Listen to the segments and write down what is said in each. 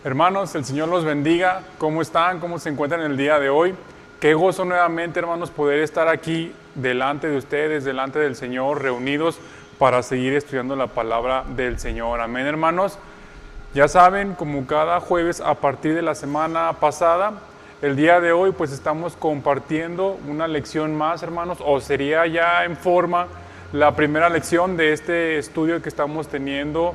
Hermanos, el Señor los bendiga. ¿Cómo están? ¿Cómo se encuentran el día de hoy? Qué gozo nuevamente, hermanos, poder estar aquí delante de ustedes, delante del Señor, reunidos para seguir estudiando la palabra del Señor. Amén, hermanos. Ya saben, como cada jueves a partir de la semana pasada, el día de hoy pues estamos compartiendo una lección más, hermanos, o sería ya en forma la primera lección de este estudio que estamos teniendo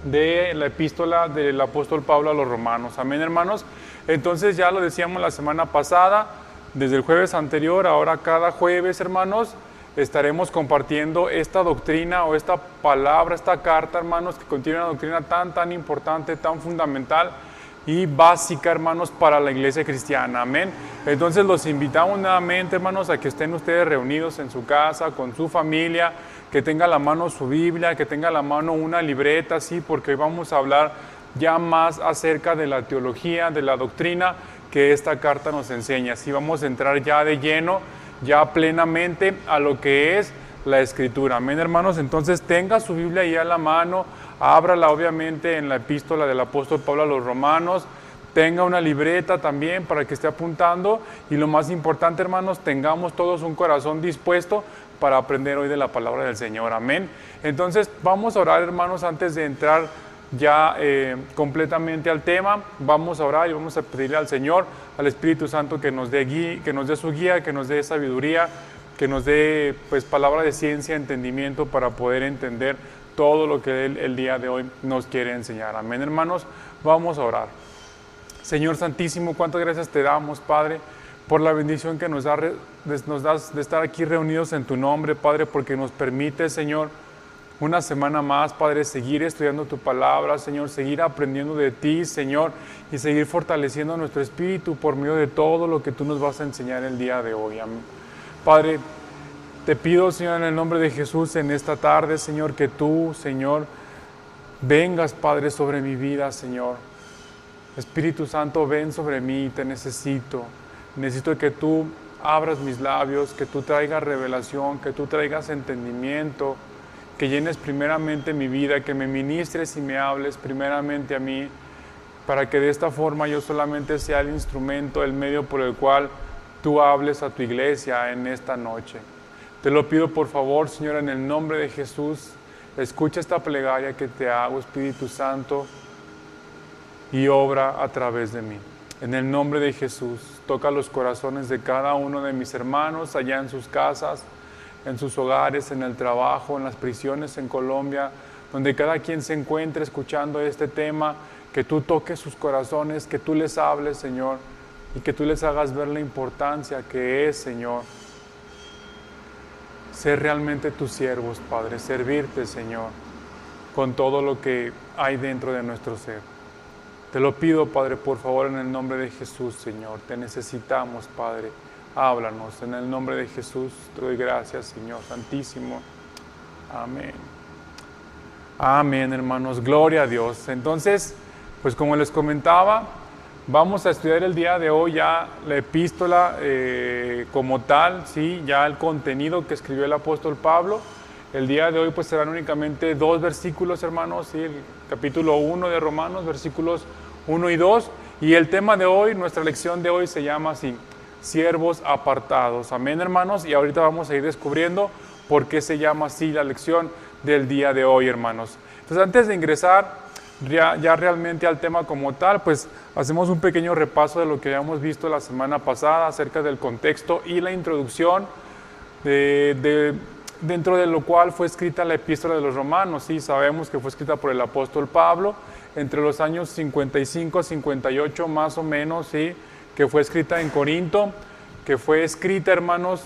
de la epístola del apóstol Pablo a los romanos. Amén, hermanos. Entonces ya lo decíamos la semana pasada, desde el jueves anterior, ahora cada jueves, hermanos, estaremos compartiendo esta doctrina o esta palabra, esta carta, hermanos, que contiene una doctrina tan importante, tan fundamental y básica, hermanos, para la iglesia cristiana. Amén. Entonces los invitamos nuevamente, hermanos, a que estén ustedes reunidos en su casa, con su familia, que tenga a la mano su Biblia, que tenga a la mano una libreta, sí, porque hoy vamos a hablar ya más acerca de la teología, de la doctrina que esta carta nos enseña. Sí, vamos a entrar ya de lleno, ya plenamente a lo que es la Escritura. Amén, hermanos. Entonces tenga su Biblia ahí a la mano, ábrala obviamente en la epístola del apóstol Pablo a los romanos, tenga una libreta también para que esté apuntando y lo más importante, hermanos, tengamos todos un corazón dispuesto para aprender hoy de la palabra del Señor. Amén. Entonces vamos a orar, hermanos, antes de entrar ya completamente al tema. Vamos a orar y vamos a pedirle al Señor, al Espíritu Santo, que nos dé su guía, que nos dé sabiduría, que nos dé pues palabra de ciencia, entendimiento para poder entender todo lo que Él el día de hoy nos quiere enseñar. Amén, hermanos. Vamos a orar. Señor Santísimo, cuántas gracias te damos, Padre, por la bendición que nos das de estar aquí reunidos en tu nombre, Padre, porque nos permite, Señor, una semana más, Padre, seguir estudiando tu palabra, Señor, seguir aprendiendo de ti, Señor, y seguir fortaleciendo nuestro espíritu por medio de todo lo que tú nos vas a enseñar el día de hoy. Amén. Padre, te pido, Señor, en el nombre de Jesús, en esta tarde, Señor, que tú, Señor, vengas, Padre, sobre mi vida, Señor. Espíritu Santo, ven sobre mí, te necesito. Necesito que tú abras mis labios, que tú traigas revelación, que tú traigas entendimiento, que llenes primeramente mi vida, que me ministres y me hables primeramente a mí, para que de esta forma yo solamente sea el instrumento, el medio por el cual tú hables a tu iglesia en esta noche. Te lo pido por favor, Señor, en el nombre de Jesús. Escucha esta plegaria que te hago, Espíritu Santo, y obra a través de mí. En el nombre de Jesús, toca los corazones de cada uno de mis hermanos allá en sus casas, en sus hogares, en el trabajo, en las prisiones en Colombia, donde cada quien se encuentre escuchando este tema, que tú toques sus corazones, que tú les hables, Señor, y que tú les hagas ver la importancia que es, Señor, ser realmente tus siervos, Padre, servirte, Señor, con todo lo que hay dentro de nuestro ser. Te lo pido, Padre, por favor, en el nombre de Jesús, Señor. Te necesitamos, Padre. Háblanos. En el nombre de Jesús te doy gracias, Señor Santísimo. Amén. Amén, hermanos. Gloria a Dios. Entonces, pues como les comentaba, vamos a estudiar el día de hoy ya la epístola como tal, ¿sí? Ya el contenido que escribió el apóstol Pablo. El día de hoy pues serán únicamente 2 versículos, hermanos, ¿sí? El capítulo 1 de Romanos, versículos 1 y 2. Y el tema de hoy, nuestra lección de hoy se llama así, siervos apartados. Amén, hermanos. Y ahorita vamos a ir descubriendo por qué se llama así la lección del día de hoy, hermanos. Entonces, antes de ingresar ya realmente al tema como tal, pues hacemos un pequeño repaso de lo que habíamos visto la semana pasada acerca del contexto y la introducción dentro de lo cual fue escrita la epístola de los romanos. Sí, sabemos que fue escrita por el apóstol Pablo entre los años 55 a 58 más o menos, sí, que fue escrita en Corinto, que fue escrita, hermanos,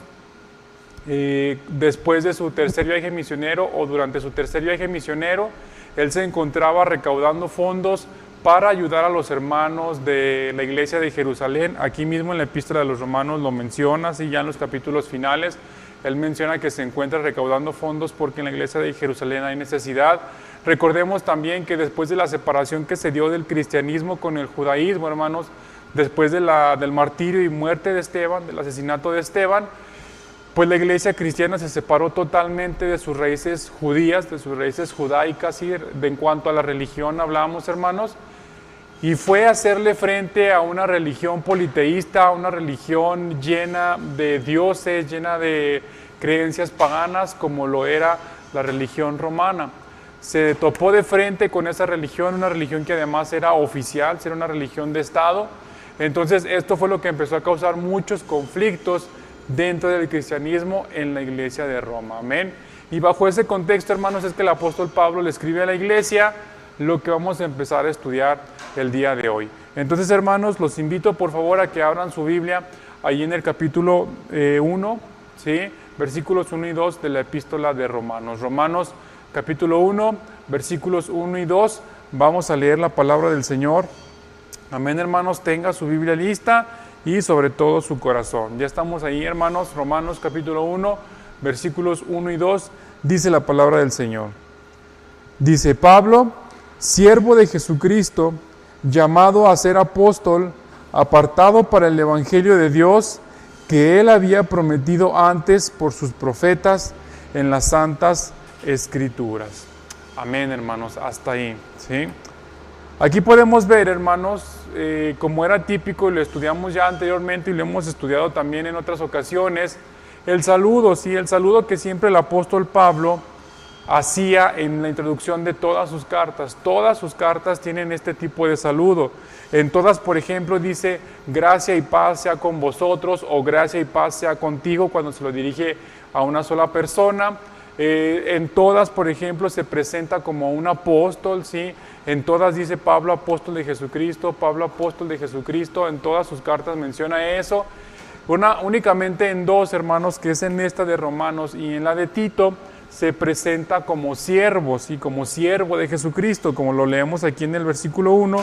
después de su tercer viaje misionero o durante su tercer viaje misionero. Él se encontraba recaudando fondos para ayudar a los hermanos de la iglesia de Jerusalén. Aquí mismo en la epístola de los romanos lo menciona, así ya en los capítulos finales. Él menciona que se encuentra recaudando fondos porque en la iglesia de Jerusalén hay necesidad. Recordemos también que después de la separación que se dio del cristianismo con el judaísmo, hermanos, después del martirio y muerte de Esteban, del asesinato de Esteban, pues la iglesia cristiana se separó totalmente de sus raíces judías, de sus raíces judaicas, ¿sí? En cuanto a la religión hablamos, hermanos, y fue a hacerle frente a una religión politeísta, una religión llena de dioses, llena de creencias paganas, como lo era la religión romana. Se topó de frente con esa religión, una religión que además era oficial, era una religión de Estado. Entonces esto fue lo que empezó a causar muchos conflictos dentro del cristianismo en la iglesia de Roma. Amén. Y bajo ese contexto, hermanos, es que el apóstol Pablo le escribe a la iglesia lo que vamos a empezar a estudiar el día de hoy. Entonces, hermanos, los invito por favor a que abran su Biblia ahí en el capítulo 1, ¿sí? Versículos 1 y 2 de la epístola de Romanos. Romanos capítulo 1, versículos 1 y 2. Vamos a leer la palabra del Señor. Amén, hermanos, tenga su Biblia lista y sobre todo su corazón. Ya estamos ahí, hermanos. Romanos capítulo 1, versículos 1 y 2, dice la palabra del Señor. Dice: Pablo, siervo de Jesucristo, llamado a ser apóstol, apartado para el evangelio de Dios, que él había prometido antes por sus profetas en las santas escrituras. Amén, hermanos, hasta ahí, ¿sí? Aquí podemos ver, hermanos, como era típico, y lo estudiamos ya anteriormente y lo hemos estudiado también en otras ocasiones, el saludo, ¿sí? El saludo que siempre el apóstol Pablo hacía en la introducción de todas sus cartas. Todas sus cartas tienen este tipo de saludo. En todas, por ejemplo, dice gracia y paz sea con vosotros, o gracia y paz sea contigo, cuando se lo dirige a una sola persona. En todas, por ejemplo, se presenta como un apóstol, ¿sí? En todas dice Pablo, apóstol de Jesucristo, Pablo, apóstol de Jesucristo. En todas sus cartas menciona eso. Únicamente en dos, hermanos, que es en esta de Romanos y en la de Tito, se presenta como siervo, ¿sí? Como siervo de Jesucristo, como lo leemos aquí en el versículo 1,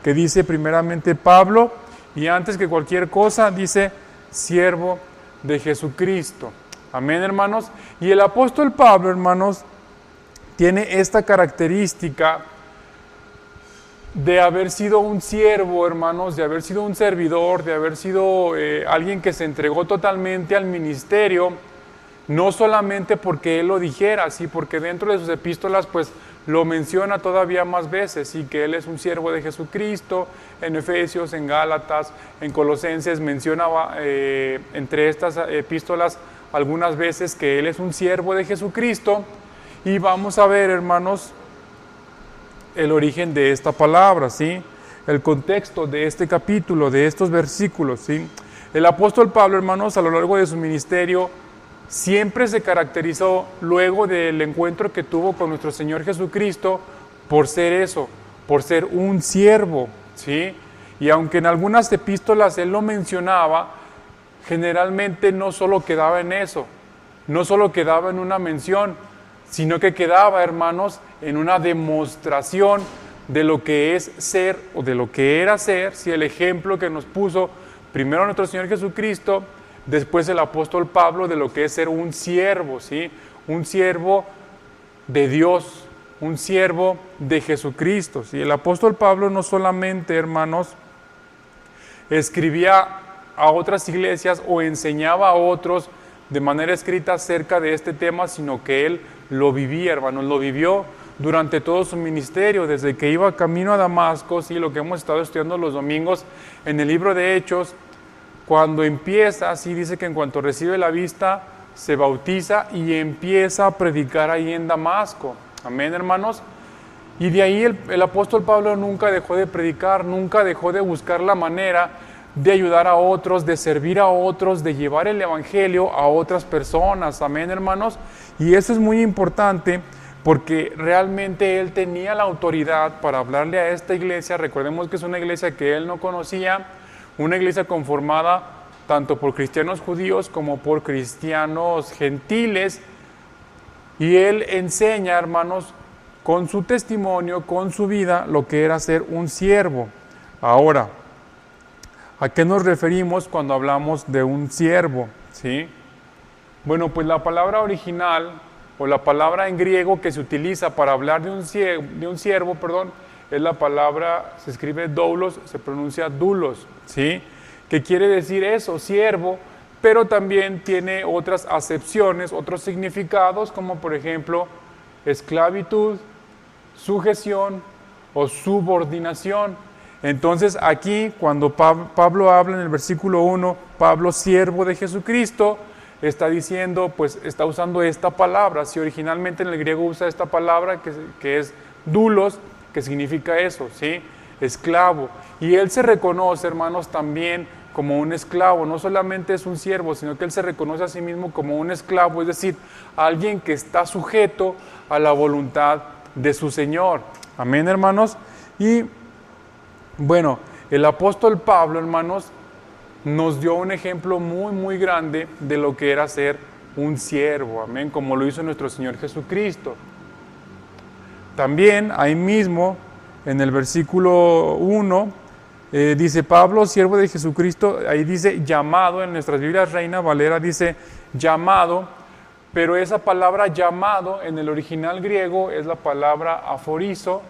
que dice primeramente Pablo, y antes que cualquier cosa dice siervo de Jesucristo. Amén, hermanos. Y el apóstol Pablo, hermanos, tiene esta característica de haber sido un siervo, hermanos, de haber sido un servidor, de haber sido alguien que se entregó totalmente al ministerio, no solamente porque él lo dijera, sí, porque dentro de sus epístolas pues lo menciona todavía más veces, sí, que él es un siervo de Jesucristo. En Efesios, en Gálatas, en Colosenses mencionaba entre estas epístolas algunas veces que él es un siervo de Jesucristo. Y vamos a ver, hermanos, el origen de esta palabra, ¿sí? El contexto de este capítulo, de estos versículos, ¿sí? El apóstol Pablo, hermanos, a lo largo de su ministerio, siempre se caracterizó, luego del encuentro que tuvo con nuestro Señor Jesucristo, por ser eso, por ser un siervo, ¿sí? Y aunque en algunas epístolas él lo mencionaba, generalmente no solo quedaba en eso, no solo quedaba en una mención, sino que quedaba, hermanos, en una demostración de lo que es ser, o de lo que era ser, si el ejemplo que nos puso primero nuestro Señor Jesucristo, después el apóstol Pablo, de lo que es ser un siervo, ¿sí? Un siervo de Dios, un siervo de Jesucristo, ¿sí? El apóstol Pablo no solamente, hermanos, escribía a otras iglesias o enseñaba a otros de manera escrita acerca de este tema, sino que él lo vivía, hermanos, lo vivió durante todo su ministerio, desde que iba camino a Damasco, ¿sí? Lo que hemos estado estudiando los domingos en el libro de Hechos. Cuando empieza, sí, dice que en cuanto recibe la vista, se bautiza y empieza a predicar ahí en Damasco. Amén, hermanos. Y de ahí el apóstol Pablo nunca dejó de predicar, nunca dejó de buscar la manera de ayudar a otros, de servir a otros, de llevar el evangelio a otras personas. Amén, hermanos. Y eso es muy importante, porque realmente él tenía la autoridad para hablarle a esta iglesia. Recordemos que es una iglesia que él no conocía, una iglesia conformada tanto por cristianos judíos como por cristianos gentiles, y él enseña, hermanos, con su testimonio, con su vida, lo que era ser un siervo. Ahora, ¿a qué nos referimos cuando hablamos de un siervo? ¿Sí? Bueno, pues la palabra original, o la palabra en griego que se utiliza para hablar de un siervo, es la palabra, se escribe doulos, se pronuncia doulos, ¿sí? Que quiere decir eso, siervo, pero también tiene otras acepciones, otros significados, como por ejemplo esclavitud, sujeción o subordinación. Entonces aquí cuando Pablo habla en el versículo 1, Pablo, siervo de Jesucristo, está diciendo, pues está usando esta palabra. Si originalmente en el griego usa esta palabra que es doulos, que significa eso, ¿sí? Esclavo. Y él se reconoce, hermanos, también como un esclavo. No solamente es un siervo, sino que él se reconoce a sí mismo como un esclavo, es decir, alguien que está sujeto a la voluntad de su Señor. Amén, hermanos. Y bueno, el apóstol Pablo, hermanos, nos dio un ejemplo muy, muy grande de lo que era ser un siervo, amén, como lo hizo nuestro Señor Jesucristo. También ahí mismo, en el versículo 1, dice Pablo, siervo de Jesucristo, ahí dice llamado, en nuestras Biblias Reina Valera dice llamado, pero esa palabra llamado en el original griego es la palabra aforizo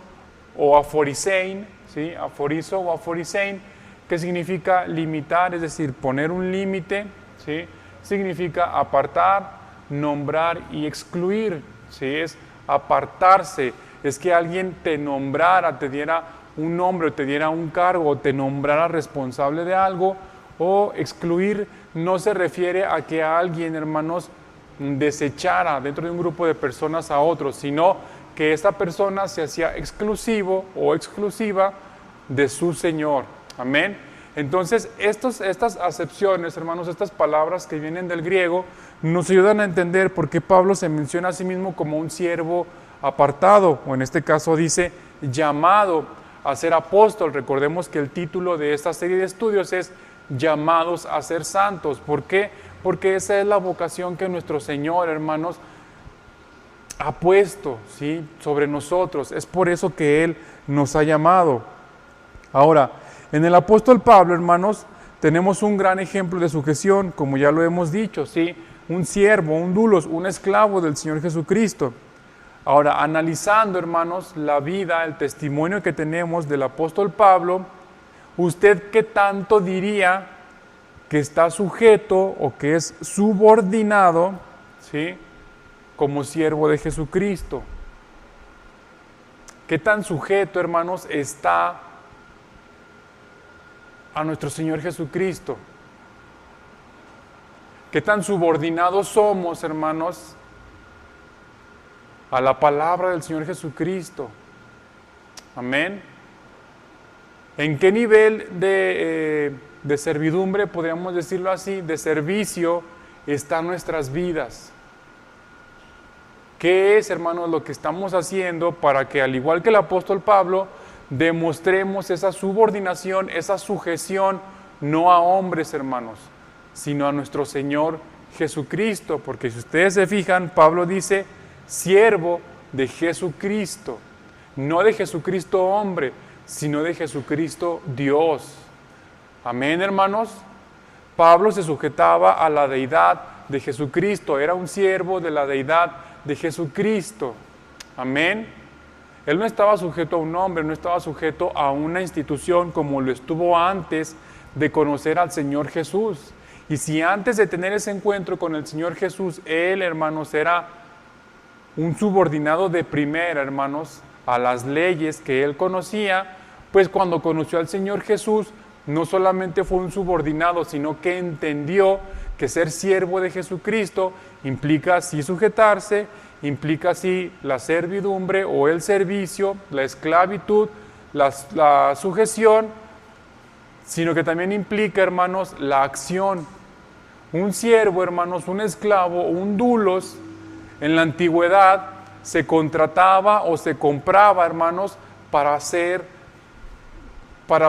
o aforisein, ¿sí? Aforizo o aforisein, que significa limitar, es decir, poner un límite, ¿sí? Significa apartar, nombrar y excluir, ¿sí? Es apartarse, es que alguien te nombrara, te diera un nombre, te diera un cargo, te nombrara responsable de algo, o excluir no se refiere a que a alguien, hermanos, desechara dentro de un grupo de personas a otros, sino que esta persona se hacía exclusivo o exclusiva de su Señor. Amén. Entonces, estas acepciones, hermanos, estas palabras que vienen del griego, nos ayudan a entender por qué Pablo se menciona a sí mismo como un siervo apartado, o en este caso dice llamado a ser apóstol. Recordemos que el título de esta serie de estudios es Llamados a ser santos. ¿Por qué? Porque esa es la vocación que nuestro Señor, hermanos, ha puesto, ¿sí?, sobre nosotros. Es por eso que Él nos ha llamado. Ahora, en el apóstol Pablo, hermanos, tenemos un gran ejemplo de sujeción, como ya lo hemos dicho, ¿sí? Un siervo, un doulos, un esclavo del Señor Jesucristo. Ahora, analizando, hermanos, la vida, el testimonio que tenemos del apóstol Pablo, ¿usted qué tanto diría que está sujeto o que es subordinado, ¿sí?, como siervo de Jesucristo? ¿Qué tan sujeto, hermanos, está a nuestro Señor Jesucristo? ¿Qué tan subordinados somos, hermanos, a la palabra del Señor Jesucristo? Amén. ¿En qué nivel de servidumbre, podríamos decirlo así, de servicio, están nuestras vidas? ¿Qué es, hermanos, lo que estamos haciendo para que, al igual que el apóstol Pablo, demostremos esa subordinación, esa sujeción, no a hombres, hermanos, sino a nuestro Señor Jesucristo? Porque si ustedes se fijan, Pablo dice, siervo de Jesucristo, no de Jesucristo hombre, sino de Jesucristo Dios. Amén, hermanos. Pablo se sujetaba a la deidad de Jesucristo, era un siervo de la deidad de Jesucristo. Amén. Él no estaba sujeto a un hombre, no estaba sujeto a una institución como lo estuvo antes de conocer al Señor Jesús. Y si antes de tener ese encuentro con el Señor Jesús, él, hermanos, era un subordinado de primera, hermanos, a las leyes que él conocía, pues cuando conoció al Señor Jesús, no solamente fue un subordinado, sino que entendió que ser siervo de Jesucristo implica así sujetarse, implica así la servidumbre o el servicio, la esclavitud, la sujeción, sino que también implica, hermanos, la acción. Un siervo, hermanos, un esclavo, un doulos, en la antigüedad se contrataba o se compraba, hermanos, para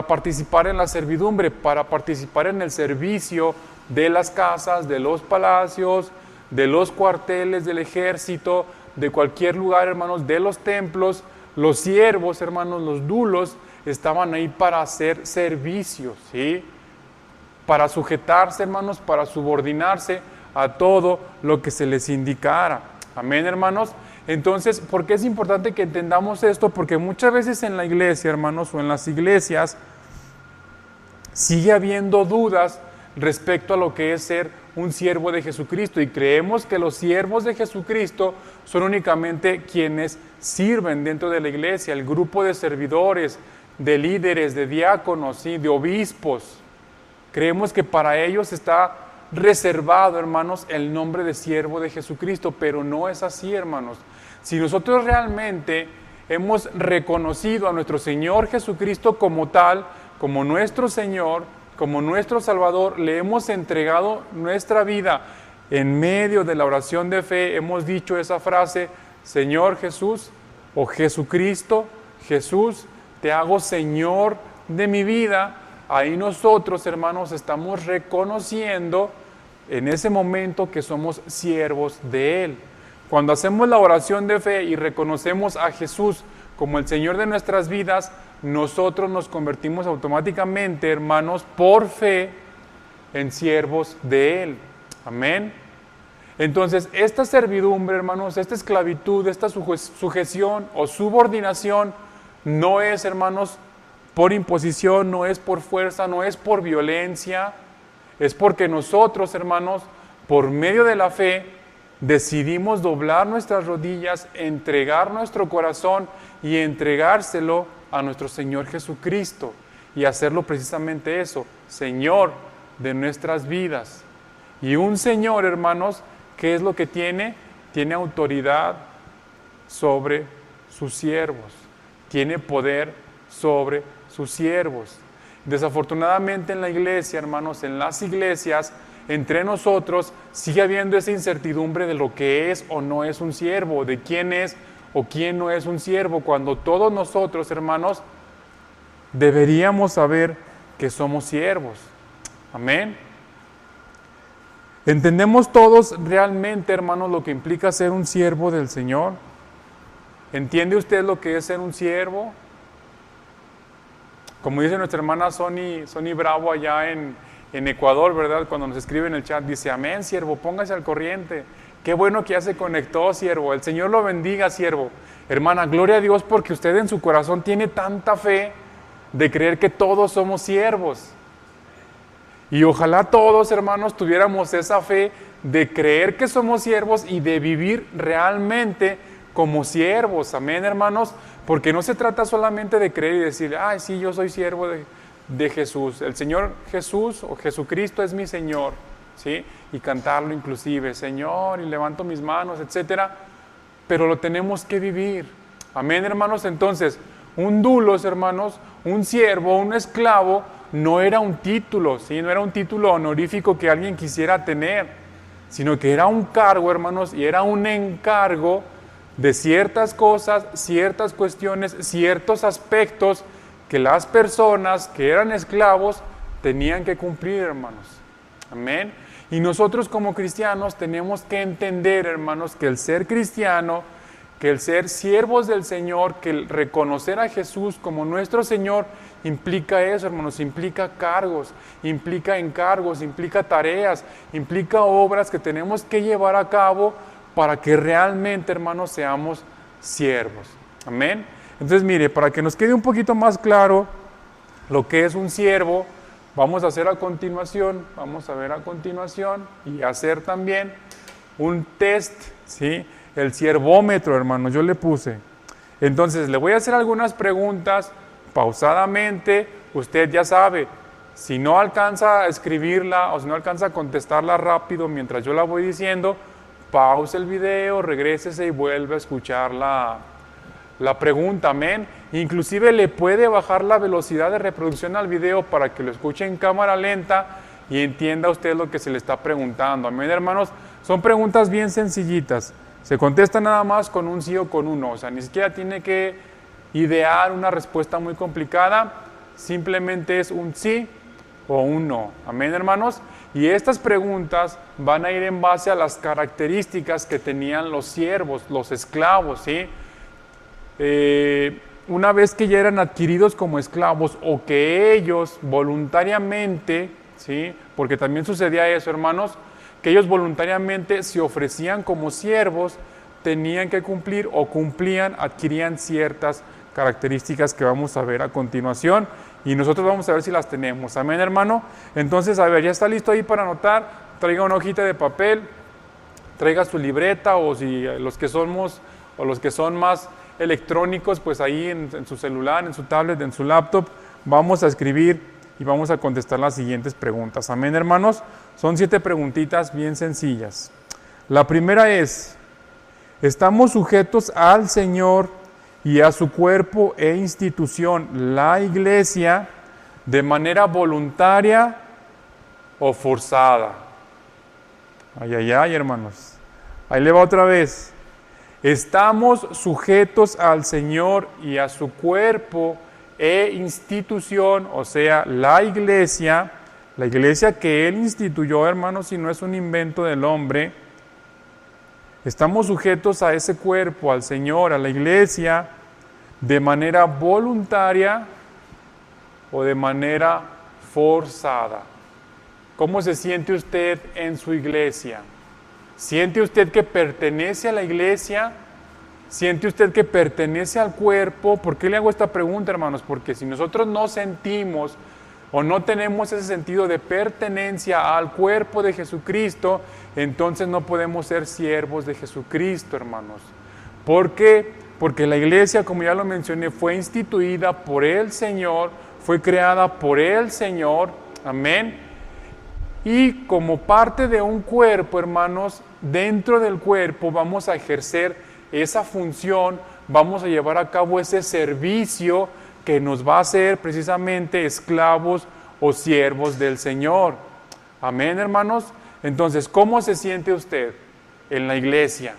participar en la servidumbre, para participar en el servicio de las casas, de los palacios, de los cuarteles del ejército, de cualquier lugar, hermanos, de los templos. Los siervos, hermanos, los doulos, estaban ahí para hacer servicios, ¿sí?, para sujetarse, hermanos, para subordinarse a todo lo que se les indicara. Amén, hermanos. Entonces, ¿por qué es importante que entendamos esto? Porque muchas veces en la iglesia, hermanos, o en las iglesias, sigue habiendo dudas respecto a lo que es ser un siervo de Jesucristo, y creemos que los siervos de Jesucristo son únicamente quienes sirven dentro de la iglesia, el grupo de servidores, de líderes, de diáconos, ¿sí? De obispos. Creemos que para ellos está reservado, hermanos, el nombre de siervo de Jesucristo, pero no es así, hermanos. Si nosotros realmente hemos reconocido a nuestro Señor Jesucristo como tal, como nuestro Señor, como nuestro Salvador, le hemos entregado nuestra vida en medio de la oración de fe, hemos dicho esa frase, Señor Jesús o Jesucristo, Jesús, te hago Señor de mi vida. Ahí nosotros, hermanos, estamos reconociendo en ese momento que somos siervos de Él. Cuando hacemos la oración de fe y reconocemos a Jesús como el Señor de nuestras vidas, nosotros nos convertimos automáticamente, hermanos, por fe, en siervos de Él. Amén. Entonces, esta servidumbre, hermanos, esta esclavitud, esta sujeción o subordinación, no es, hermanos, por imposición, no es por fuerza, no es por violencia, es porque nosotros, hermanos, por medio de la fe, decidimos doblar nuestras rodillas, entregar nuestro corazón y entregárselo a nuestro Señor Jesucristo y hacerlo precisamente eso, Señor de nuestras vidas. Y un Señor, hermanos, ¿qué es lo que tiene? Tiene autoridad sobre sus siervos, tiene poder sobre sus siervos. Desafortunadamente en la iglesia, hermanos, en las iglesias, entre nosotros sigue habiendo esa incertidumbre de lo que es o no es un siervo, de quién es o quién no es un siervo, cuando todos nosotros, hermanos, deberíamos saber que somos siervos. Amén. ¿Entendemos todos realmente, hermanos, lo que implica ser un siervo del Señor? ¿Entiende usted lo que es ser un siervo? Como dice nuestra hermana Sony Bravo allá en Ecuador, ¿verdad? Cuando nos escribe en el chat, dice, amén, siervo, póngase al corriente. Qué bueno que ya se conectó, siervo. El Señor lo bendiga, siervo. Hermana, gloria a Dios porque usted en su corazón tiene tanta fe de creer que todos somos siervos. Y ojalá todos, hermanos, tuviéramos esa fe de creer que somos siervos y de vivir realmente como siervos. Amén, hermanos. Porque no se trata solamente de creer y decir, ay, sí, yo soy siervo de Jesús. El Señor Jesús o Jesucristo es mi Señor, ¿sí? Y cantarlo inclusive, Señor, y levanto mis manos, etcétera. Pero lo tenemos que vivir. Amén, hermanos. Entonces, un dulos, hermanos, un siervo, un esclavo, no era un título, ¿sí? No era un título honorífico que alguien quisiera tener, sino que era un cargo, hermanos, y era un encargo de ciertas cosas, ciertas cuestiones, ciertos aspectos que las personas que eran esclavos tenían que cumplir, hermanos. Amén. Y nosotros como cristianos tenemos que entender, hermanos, que el ser cristiano, que el ser siervos del Señor, que el reconocer a Jesús como nuestro Señor, implica eso, hermanos, implica cargos, implica encargos, implica tareas, implica obras que tenemos que llevar a cabo para que realmente, hermanos, seamos siervos. Amén. Entonces, mire, para que nos quede un poquito más claro lo que es un siervo, vamos a ver a continuación y hacer también un test, ¿sí? El siervómetro, hermanos, yo le puse. Entonces, le voy a hacer algunas preguntas pausadamente. Usted ya sabe, si no alcanza a escribirla o si no alcanza a contestarla rápido mientras yo la voy diciendo, pause el video, regrésese y vuelve a escuchar la pregunta, amén. Inclusive le puede bajar la velocidad de reproducción al video para que lo escuche en cámara lenta y entienda usted lo que se le está preguntando, amén, hermanos. Son preguntas bien sencillitas, se contesta nada más con un sí o con un no, o sea, ni siquiera tiene que idear una respuesta muy complicada, simplemente es un sí o un no, amén, hermanos. Y estas preguntas van a ir en base a las características que tenían los siervos, los esclavos, ¿sí? Una vez que ya eran adquiridos como esclavos o que ellos voluntariamente, ¿sí? Porque también sucedía eso, hermanos, que ellos voluntariamente se ofrecían como siervos, tenían que cumplir o cumplían, adquirían ciertas características que vamos a ver a continuación y nosotros vamos a ver si las tenemos. Amén, hermano. Entonces, a ver, ya está listo ahí para anotar. Traiga una hojita de papel, traiga su libreta o si los que son más electrónicos, pues ahí en su celular, en su tablet, en su laptop, vamos a escribir y vamos a contestar las siguientes preguntas. Amén, hermanos. Son 7 preguntitas bien sencillas. La primera es, ¿estamos sujetos al Señor y a su cuerpo e institución, la iglesia, de manera voluntaria o forzada? Ay, ay, ay, hermanos. Ahí le va otra vez. ¿Estamos sujetos al Señor y a su cuerpo e institución, o sea, la iglesia que Él instituyó, hermanos, y no es un invento del hombre? Estamos sujetos a ese cuerpo, al Señor, a la iglesia, de manera voluntaria o de manera forzada. ¿Cómo se siente usted en su iglesia? ¿Siente usted que pertenece a la iglesia? ¿Siente usted que pertenece al cuerpo? ¿Por qué le hago esta pregunta, hermanos? Porque si nosotros no sentimos o no tenemos ese sentido de pertenencia al cuerpo de Jesucristo, entonces no podemos ser siervos de Jesucristo, hermanos. ¿Por qué? Porque la iglesia, como ya lo mencioné, fue instituida por el Señor, fue creada por el Señor, amén. Y como parte de un cuerpo, hermanos, dentro del cuerpo vamos a ejercer esa función, vamos a llevar a cabo ese servicio que nos va a hacer precisamente esclavos o siervos del Señor. Amén, hermanos. Entonces, ¿cómo se siente usted en la iglesia?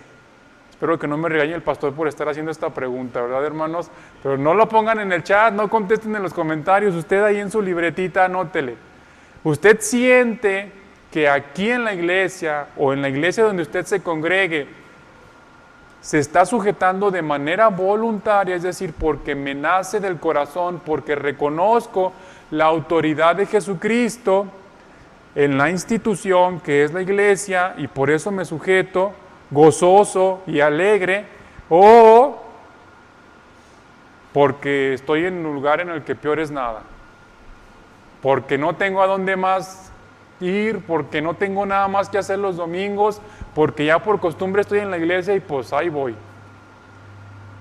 Espero que no me regañe el pastor por estar haciendo esta pregunta, ¿verdad, hermanos? Pero no lo pongan en el chat, no contesten en los comentarios, usted ahí en su libretita anótele. ¿Usted siente que aquí en la iglesia o en la iglesia donde usted se congregue se está sujetando de manera voluntaria, es decir, porque me nace del corazón, porque reconozco la autoridad de Jesucristo en la institución que es la iglesia y por eso me sujeto gozoso y alegre, o porque estoy en un lugar en el que peor es nada, porque no tengo a dónde más ir, porque no tengo nada más que hacer los domingos, porque ya por costumbre estoy en la iglesia y pues ahí voy.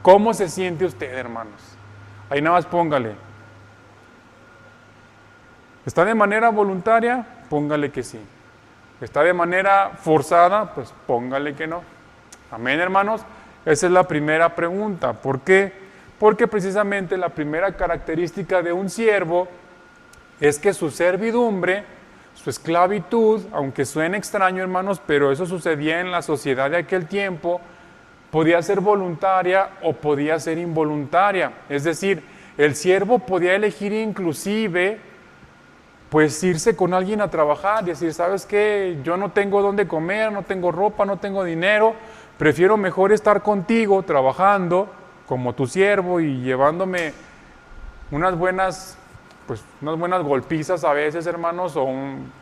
¿Cómo se siente usted, hermanos? Ahí nada más póngale. ¿Está de manera voluntaria? Póngale que sí. ¿Está de manera forzada? Pues póngale que no. Amén, hermanos. Esa es la primera pregunta. ¿Por qué? Porque precisamente la primera característica de un siervo es que su servidumbre, su esclavitud, aunque suene extraño, hermanos, pero eso sucedía en la sociedad de aquel tiempo, podía ser voluntaria o podía ser involuntaria. Es decir, el siervo podía elegir inclusive, pues irse con alguien a trabajar y decir, ¿sabes qué? Yo no tengo dónde comer, no tengo ropa, no tengo dinero, prefiero mejor estar contigo trabajando como tu siervo y llevándome unas buenas golpizas a veces, hermanos, o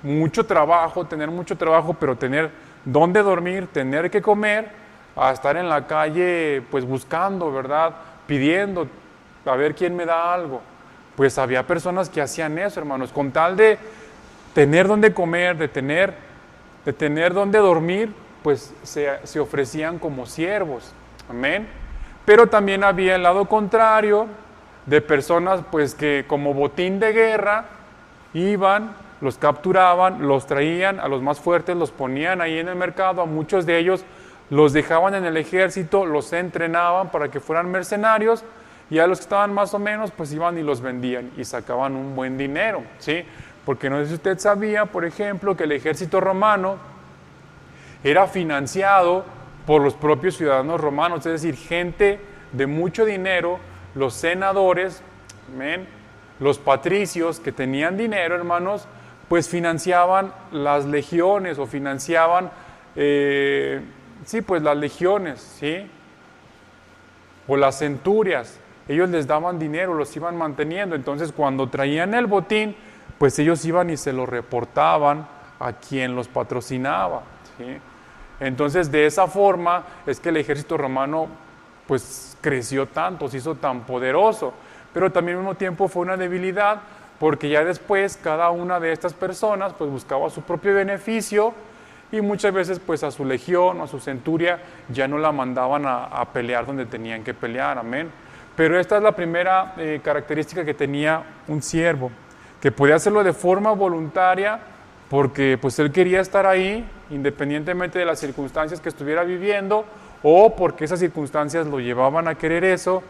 mucho trabajo, tener mucho trabajo, pero tener dónde dormir, tener que comer, a estar en la calle, pues buscando, ¿verdad? Pidiendo, a ver quién me da algo. Pues había personas que hacían eso, hermanos, con tal de tener dónde comer, de tener dónde dormir, pues se ofrecían como siervos, amén. Pero también había el lado contrario, de personas pues que como botín de guerra iban, los capturaban, los traían, a los más fuertes los ponían ahí en el mercado, a muchos de ellos los dejaban en el ejército, los entrenaban para que fueran mercenarios y a los que estaban más o menos pues iban y los vendían y sacaban un buen dinero, ¿sí? Porque no sé si usted sabía, por ejemplo, que el ejército romano era financiado por los propios ciudadanos romanos, es decir, gente de mucho dinero, los senadores, amén, los patricios que tenían dinero, hermanos, pues financiaban las legiones o financiaban, pues las legiones, ¿sí? O las centurias. Ellos les daban dinero, los iban manteniendo. Entonces, cuando traían el botín, pues ellos iban y se lo reportaban a quien los patrocinaba, ¿sí? Entonces, de esa forma es que el ejército romano pues creció tanto, se hizo tan poderoso, pero también al mismo tiempo fue una debilidad, porque ya después cada una de estas personas pues buscaba su propio beneficio y muchas veces pues a su legión o a su centuria ya no la mandaban a pelear donde tenían que pelear, amén. Pero esta es la primera característica que tenía un siervo, que podía hacerlo de forma voluntaria porque pues él quería estar ahí independientemente de las circunstancias que estuviera viviendo o porque esas circunstancias lo llevaban a querer eso,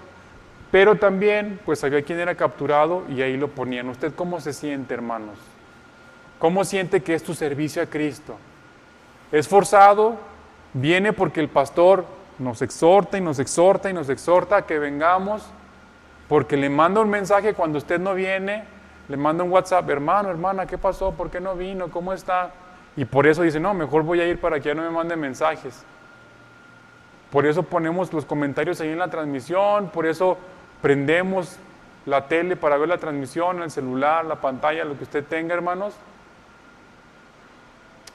pero también pues había quien era capturado y ahí lo ponían. ¿Usted cómo se siente, hermanos? ¿Cómo siente que es tu servicio a Cristo? ¿Es forzado? ¿Viene porque el pastor nos exhorta y nos exhorta y nos exhorta a que vengamos? ¿Porque le manda un mensaje cuando usted no viene? Le manda un WhatsApp, hermano, hermana, ¿qué pasó? ¿Por qué no vino? ¿Cómo está? Y por eso dice, no, mejor voy a ir para que ya no me mande mensajes. Por eso ponemos los comentarios ahí en la transmisión, por eso prendemos la tele para ver la transmisión, el celular, la pantalla, lo que usted tenga, hermanos.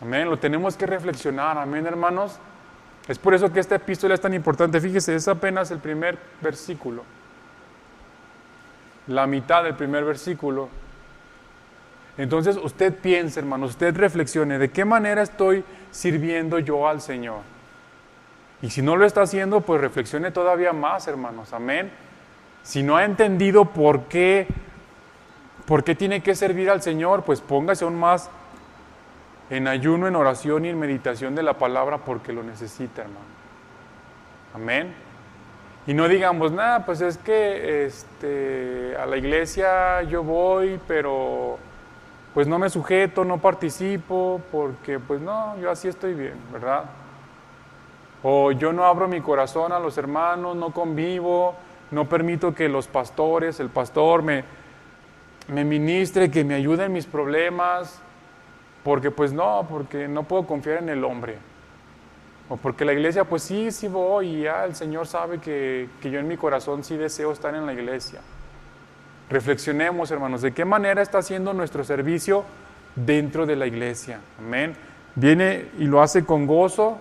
Amén, lo tenemos que reflexionar, amén, hermanos. Es por eso que esta epístola es tan importante. Fíjese, es apenas el primer versículo. La mitad del primer versículo. Entonces usted piense, hermanos, usted reflexione, ¿de qué manera estoy sirviendo yo al Señor? Y si no lo está haciendo, pues reflexione todavía más, hermanos, amén. Si no ha entendido por qué tiene que servir al Señor, pues póngase aún más en ayuno, en oración y en meditación de la palabra porque lo necesita, hermano. Amén. Y no digamos, nada, pues es que a la iglesia yo voy, pero pues no me sujeto, no participo, porque pues no, yo así estoy bien, ¿verdad? O yo no abro mi corazón a los hermanos, no convivo, no permito que los pastores, el pastor me ministre, que me ayude en mis problemas, porque no puedo confiar en el hombre. O porque la iglesia, pues sí voy y ya el Señor sabe que yo en mi corazón sí deseo estar en la iglesia. Reflexionemos, hermanos, de qué manera está haciendo nuestro servicio dentro de la iglesia. Amén. Viene y lo hace con gozo,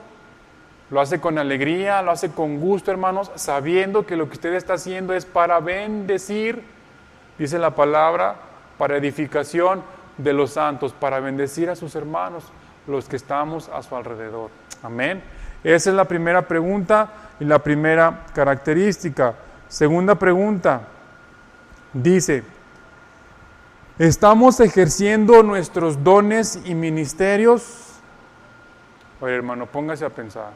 lo hace con alegría, lo hace con gusto, hermanos, sabiendo que lo que usted está haciendo es para bendecir, dice la palabra, para edificación de los santos, para bendecir a sus hermanos, los que estamos a su alrededor. Amén. Esa es la primera pregunta y la primera característica. Segunda pregunta, dice, ¿estamos ejerciendo nuestros dones y ministerios? Oye, hermano, póngase a pensar.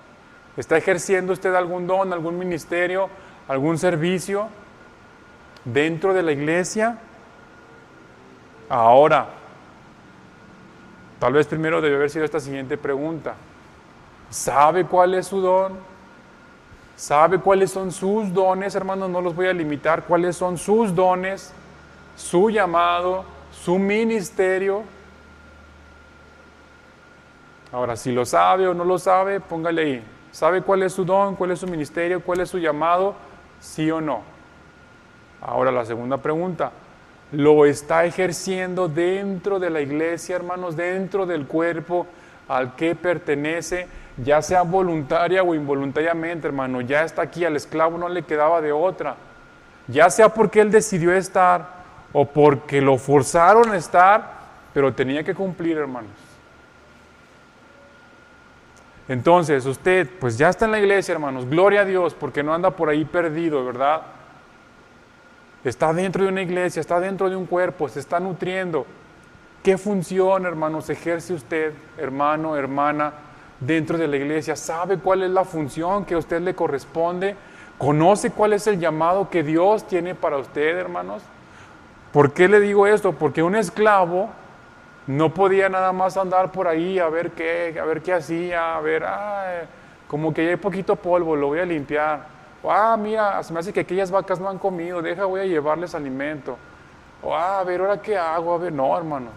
¿Está ejerciendo usted algún don, algún ministerio, algún servicio dentro de la iglesia? Ahora, tal vez primero debe haber sido esta siguiente pregunta. ¿Sabe cuál es su don? ¿Sabe cuáles son sus dones, hermanos? No los voy a limitar. ¿Cuáles son sus dones, su llamado, su ministerio? Ahora, si lo sabe o no lo sabe, póngale ahí. ¿Sabe cuál es su don, cuál es su ministerio, cuál es su llamado? ¿Sí o no? Ahora la segunda pregunta. ¿Lo está ejerciendo dentro de la iglesia, hermanos, dentro del cuerpo al que pertenece, ya sea voluntaria o involuntariamente, hermano? Ya está aquí, al esclavo no le quedaba de otra. Ya sea porque él decidió estar o porque lo forzaron a estar, pero tenía que cumplir, hermanos. Entonces, usted, pues ya está en la iglesia, hermanos, gloria a Dios, porque no anda por ahí perdido, ¿verdad? Está dentro de una iglesia, está dentro de un cuerpo, se está nutriendo. ¿Qué función, hermanos, ejerce usted, hermano, hermana, dentro de la iglesia? ¿Sabe cuál es la función que a usted le corresponde? ¿Conoce cuál es el llamado que Dios tiene para usted, hermanos? ¿Por qué le digo esto? Porque un esclavo no podía nada más andar por ahí a ver qué hacía, como que ya hay poquito polvo, lo voy a limpiar. Mira, se me hace que aquellas vacas no han comido, voy a llevarles alimento. A ver, ¿ahora qué hago? No, hermanos.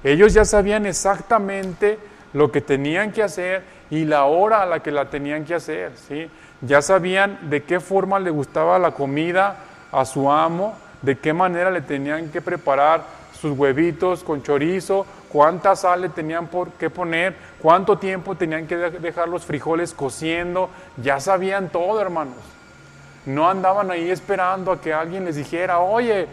Ellos ya sabían exactamente lo que tenían que hacer y la hora a la que la tenían que hacer, ¿sí? Ya sabían de qué forma le gustaba la comida a su amo, de qué manera le tenían que preparar sus huevitos con chorizo, cuánta sal le tenían que poner, cuánto tiempo tenían que dejar los frijoles cociendo. Ya sabían todo, hermanos. No andaban ahí esperando a que alguien les dijera, oye,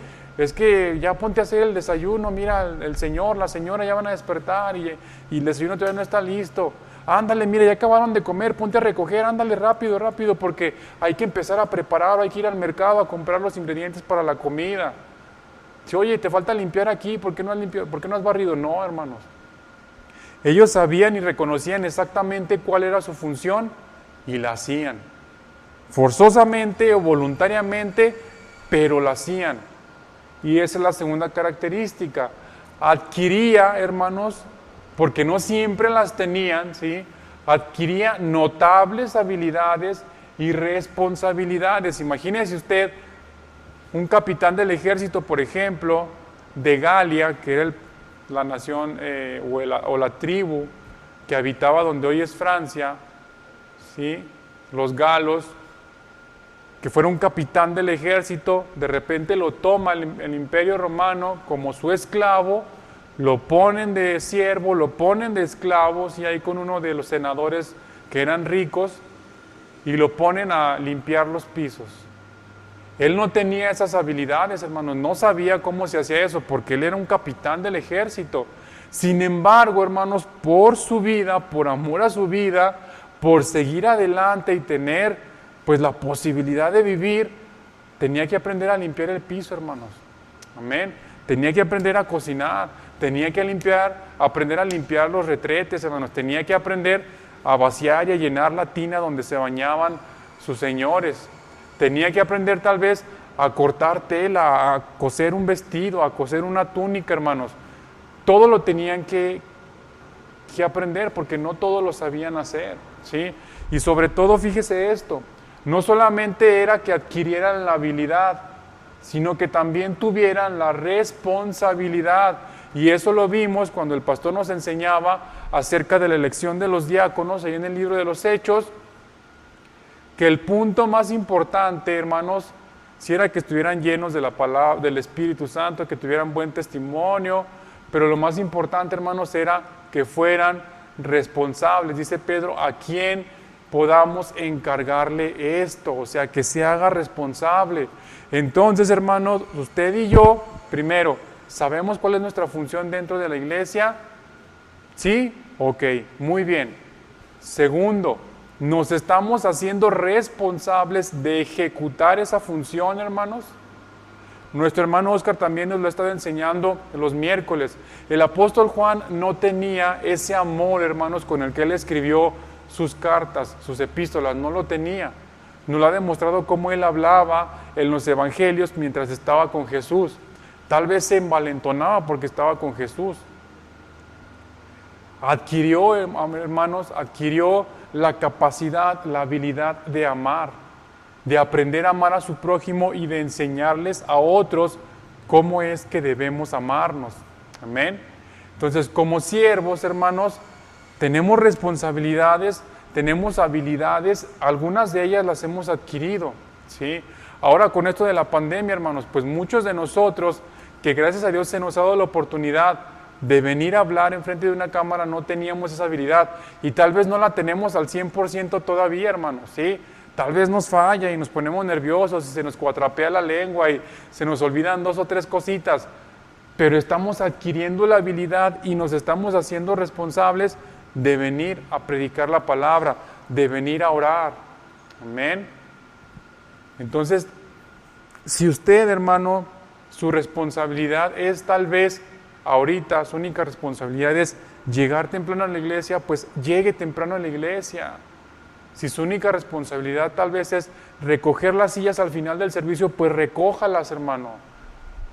es que ya ponte a hacer el desayuno, mira, el señor, la señora ya van a despertar y el desayuno todavía no está listo. Ándale, mira, ya acabaron de comer, ponte a recoger, ándale rápido, rápido, porque hay que empezar a preparar, hay que ir al mercado a comprar los ingredientes para la comida. Si, oye, te falta limpiar aquí, ¿por qué no has limpiado? ¿Por qué no has barrido? No, hermanos. Ellos sabían y reconocían exactamente cuál era su función y la hacían. Forzosamente o voluntariamente, pero la hacían. Y esa es la segunda característica. Adquiría, hermanos, porque no siempre las tenían, ¿sí? Adquiría notables habilidades y responsabilidades. Imagínese usted un capitán del ejército, por ejemplo, de Galia, que era la nación o la tribu que habitaba donde hoy es Francia, ¿sí? Los galos, que fuera un capitán del ejército, de repente lo toma el Imperio Romano como su esclavo, lo ponen de siervo, lo ponen de esclavos, y ahí con uno de los senadores que eran ricos, y lo ponen a limpiar los pisos. Él no tenía esas habilidades, hermanos, no sabía cómo se hacía eso, porque él era un capitán del ejército. Sin embargo, hermanos, por su vida, por amor a su vida, por seguir adelante y tener pues la posibilidad de vivir, tenía que aprender a limpiar el piso, hermanos. Amén. Tenía que aprender a cocinar, tenía que aprender a limpiar los retretes, hermanos. Tenía que aprender a vaciar y a llenar la tina donde se bañaban sus señores. Tenía que aprender tal vez a cortar tela, a coser un vestido, a coser una túnica, hermanos. Todo lo tenían que aprender, porque no todos lo sabían hacer, ¿sí? Y sobre todo, fíjese esto, no solamente era que adquirieran la habilidad, sino que también tuvieran la responsabilidad. Y eso lo vimos cuando el pastor nos enseñaba acerca de la elección de los diáconos, ahí en el libro de los Hechos, que el punto más importante, hermanos, si era que estuvieran llenos de la palabra, del Espíritu Santo, que tuvieran buen testimonio, pero lo más importante, hermanos, era que fueran responsables. Dice Pedro, a quien podamos encargarle esto, o sea, que se haga responsable. Entonces, hermanos, usted y yo, primero, ¿sabemos cuál es nuestra función dentro de la iglesia? ¿Sí? Ok, muy bien. Segundo, ¿nos estamos haciendo responsables de ejecutar esa función, hermanos? Nuestro hermano Oscar también nos lo ha estado enseñando los miércoles. El apóstol Juan no tenía ese amor, hermanos, con el que él escribió sus cartas, sus epístolas, no lo tenía. Nos lo ha demostrado cómo él hablaba en los evangelios mientras estaba con Jesús. Tal vez se envalentonaba porque estaba con Jesús. Adquirió, hermanos, la capacidad, la habilidad de amar, de aprender a amar a su prójimo y de enseñarles a otros cómo es que debemos amarnos. Amén. Entonces, como siervos, hermanos, tenemos responsabilidades, tenemos habilidades, algunas de ellas las hemos adquirido, ¿sí? Ahora con esto de la pandemia, hermanos, pues muchos de nosotros, que gracias a Dios se nos ha dado la oportunidad de venir a hablar enfrente de una cámara, no teníamos esa habilidad y tal vez no la tenemos al 100% todavía, hermanos, ¿sí? Tal vez nos falla y nos ponemos nerviosos y se nos cuatrapea la lengua y se nos olvidan 2 o 3 cositas, pero estamos adquiriendo la habilidad y nos estamos haciendo responsables de venir a predicar la palabra, de venir a orar. Amén. Entonces, si usted, hermano, su responsabilidad es tal vez ahorita, su única responsabilidad es llegar temprano a la iglesia, pues llegue temprano a la iglesia. Si su única responsabilidad tal vez es recoger las sillas al final del servicio, pues recójalas, hermano.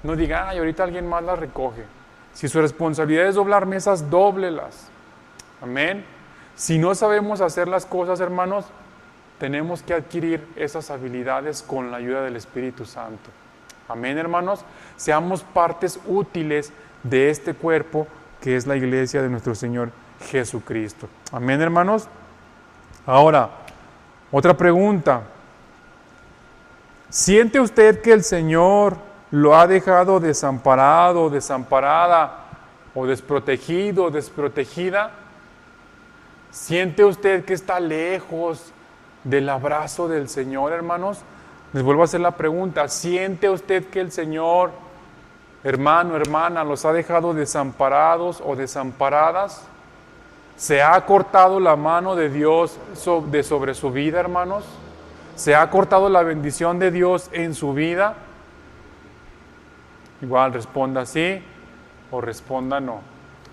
No diga, ay, ahorita alguien más las recoge. Si su responsabilidad es doblar mesas, dóblelas. Amén. Si no sabemos hacer las cosas, hermanos, tenemos que adquirir esas habilidades con la ayuda del Espíritu Santo. Amén, hermanos. Seamos partes útiles de este cuerpo que es la iglesia de nuestro Señor Jesucristo. Amén, hermanos. Ahora, otra pregunta. ¿Siente usted que el Señor lo ha dejado desamparado, desamparada, o desprotegido, desprotegida? ¿Siente usted que está lejos del abrazo del Señor, hermanos? Les vuelvo a hacer la pregunta. ¿Siente usted que el Señor hermano, hermana, los ha dejado desamparados o desamparadas? ¿Se ha cortado la mano de Dios sobre su vida, hermanos? ¿Se ha cortado la bendición de Dios en su vida? Igual responda sí o responda no.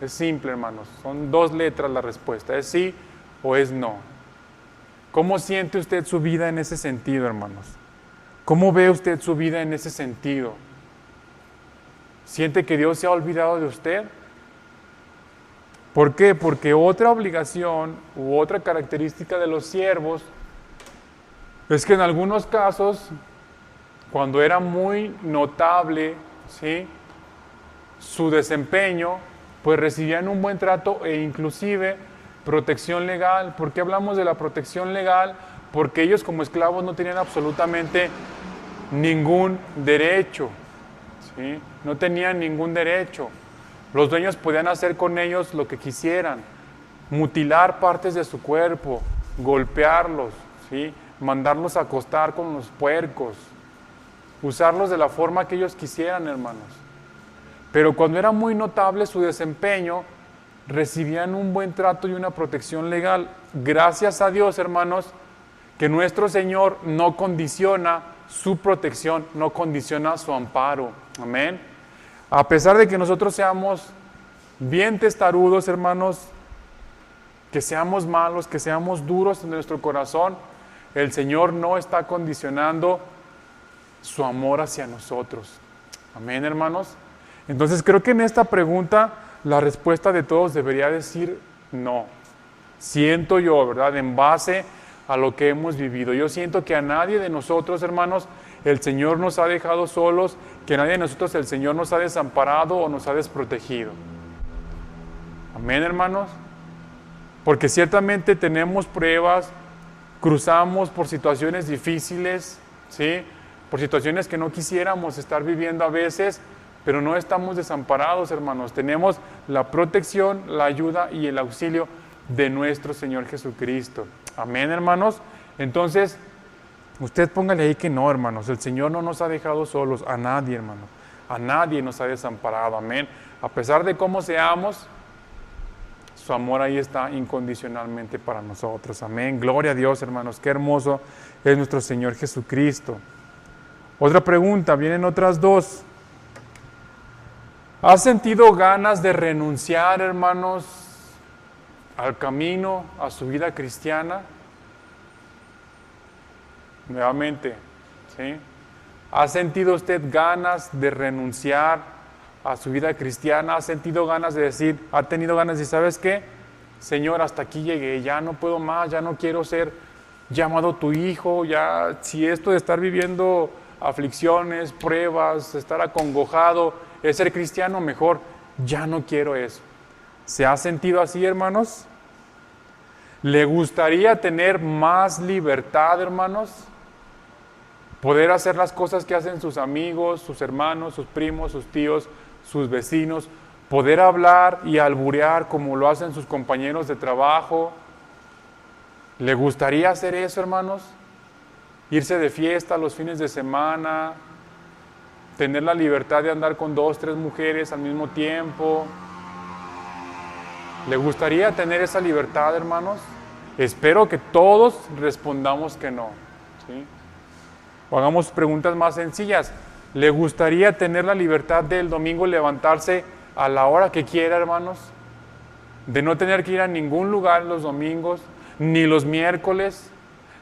Es simple, hermanos. Son 2 letras la respuesta. ¿Es sí o es no? ¿Cómo siente usted su vida en ese sentido, hermanos? ¿Cómo ve usted su vida en ese sentido? ¿Siente que Dios se ha olvidado de usted? ¿Por qué? Porque otra obligación u otra característica de los siervos es que en algunos casos, cuando era muy notable, ¿sí?, su desempeño, pues recibían un buen trato e inclusive protección legal. ¿Por qué hablamos de la protección legal? Porque ellos como esclavos no tenían absolutamente ningún derecho, ¿sí? No tenían ningún derecho. Los dueños podían hacer con ellos lo que quisieran, mutilar partes de su cuerpo, golpearlos, ¿sí?, mandarlos a acostar con los puercos, usarlos de la forma que ellos quisieran, hermanos. Pero cuando era muy notable su desempeño, recibían un buen trato y una protección legal. Gracias a Dios, hermanos, que nuestro Señor no condiciona su protección, no condiciona su amparo. Amén. A pesar de que nosotros seamos bien testarudos, hermanos, que seamos malos, que seamos duros en nuestro corazón, el Señor no está condicionando su amor hacia nosotros. Amén, hermanos. Entonces creo que en esta pregunta la respuesta de todos debería decir no. Siento yo, ¿verdad?, en base a lo que hemos vivido. Yo siento que a nadie de nosotros, hermanos, el Señor nos ha dejado solos, que a nadie de nosotros el Señor nos ha desamparado o nos ha desprotegido. Amén, hermanos. Porque ciertamente tenemos pruebas, cruzamos por situaciones difíciles, ¿sí?, por situaciones que no quisiéramos estar viviendo a veces, pero no estamos desamparados, hermanos. Tenemos la protección, la ayuda y el auxilio de nuestro Señor Jesucristo. Amén, hermanos. Entonces, usted póngale ahí que no, hermanos. El Señor no nos ha dejado solos, a nadie, hermanos. A nadie nos ha desamparado, amén. A pesar de cómo seamos, su amor ahí está incondicionalmente para nosotros, amén. Gloria a Dios, hermanos. Qué hermoso es nuestro Señor Jesucristo. Otra pregunta, vienen otras 2. ¿Has sentido ganas de renunciar, hermanos, al camino, a su vida cristiana? Nuevamente, ¿sí? ¿Ha sentido usted ganas de renunciar a su vida cristiana? ¿Ha sentido ganas de decir, ha tenido ganas de decir, ¿sabes qué? Señor, hasta aquí llegué, ya no puedo más, ya no quiero ser llamado tu hijo, ya si esto de estar viviendo aflicciones, pruebas, estar acongojado, es ser cristiano, mejor, ya no quiero eso. ¿Se ha sentido así, hermanos? ¿Le gustaría tener más libertad, hermanos? Poder hacer las cosas que hacen sus amigos, sus hermanos, sus primos, sus tíos, sus vecinos, poder hablar y alburear como lo hacen sus compañeros de trabajo. ¿Le gustaría hacer eso, hermanos? Irse de fiesta los fines de semana, tener la libertad de andar con 2, 3 mujeres al mismo tiempo. ¿Le gustaría tener esa libertad, hermanos? Espero que todos respondamos que no, ¿sí? O hagamos preguntas más sencillas. ¿Le gustaría tener la libertad del domingo levantarse a la hora que quiera, hermanos? De no tener que ir a ningún lugar los domingos, ni los miércoles,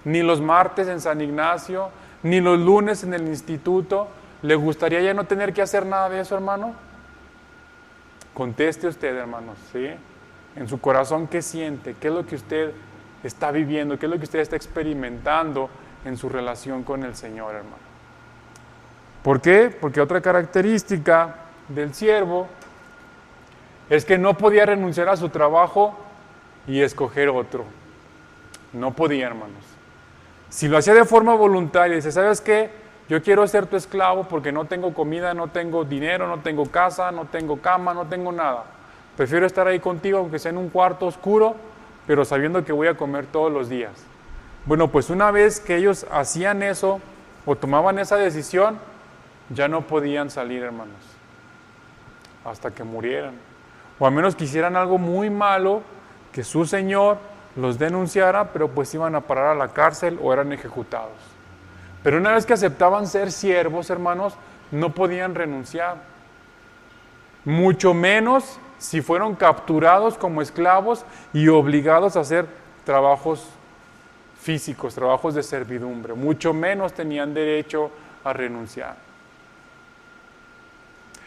ni los martes en San Ignacio, ni los lunes en el instituto. ¿Le gustaría ya no tener que hacer nada de eso, hermano? Conteste usted, hermanos, ¿sí? En su corazón, ¿qué siente? ¿Qué es lo que usted está viviendo? ¿Qué es lo que usted está experimentando en su relación con el Señor, hermano? ¿Por qué? Porque otra característica del siervo es que no podía renunciar a su trabajo y escoger otro. No podía, hermanos. Si lo hacía de forma voluntaria, dice, ¿sabes qué? Yo quiero ser tu esclavo porque no tengo comida, no tengo dinero, no tengo casa, no tengo cama, no tengo nada. Prefiero estar ahí contigo, aunque sea en un cuarto oscuro, pero sabiendo que voy a comer todos los días. Bueno, pues una vez que ellos hacían eso o tomaban esa decisión, ya no podían salir, hermanos. hasta que murieran. O al menos que hicieran algo muy malo, que su Señor los denunciara, pero pues iban a parar a la cárcel o eran ejecutados. Pero una vez que aceptaban ser siervos, hermanos, no podían renunciar. Mucho menos si fueron capturados como esclavos y obligados a hacer trabajos físicos, trabajos de servidumbre. Mucho menos tenían derecho a renunciar.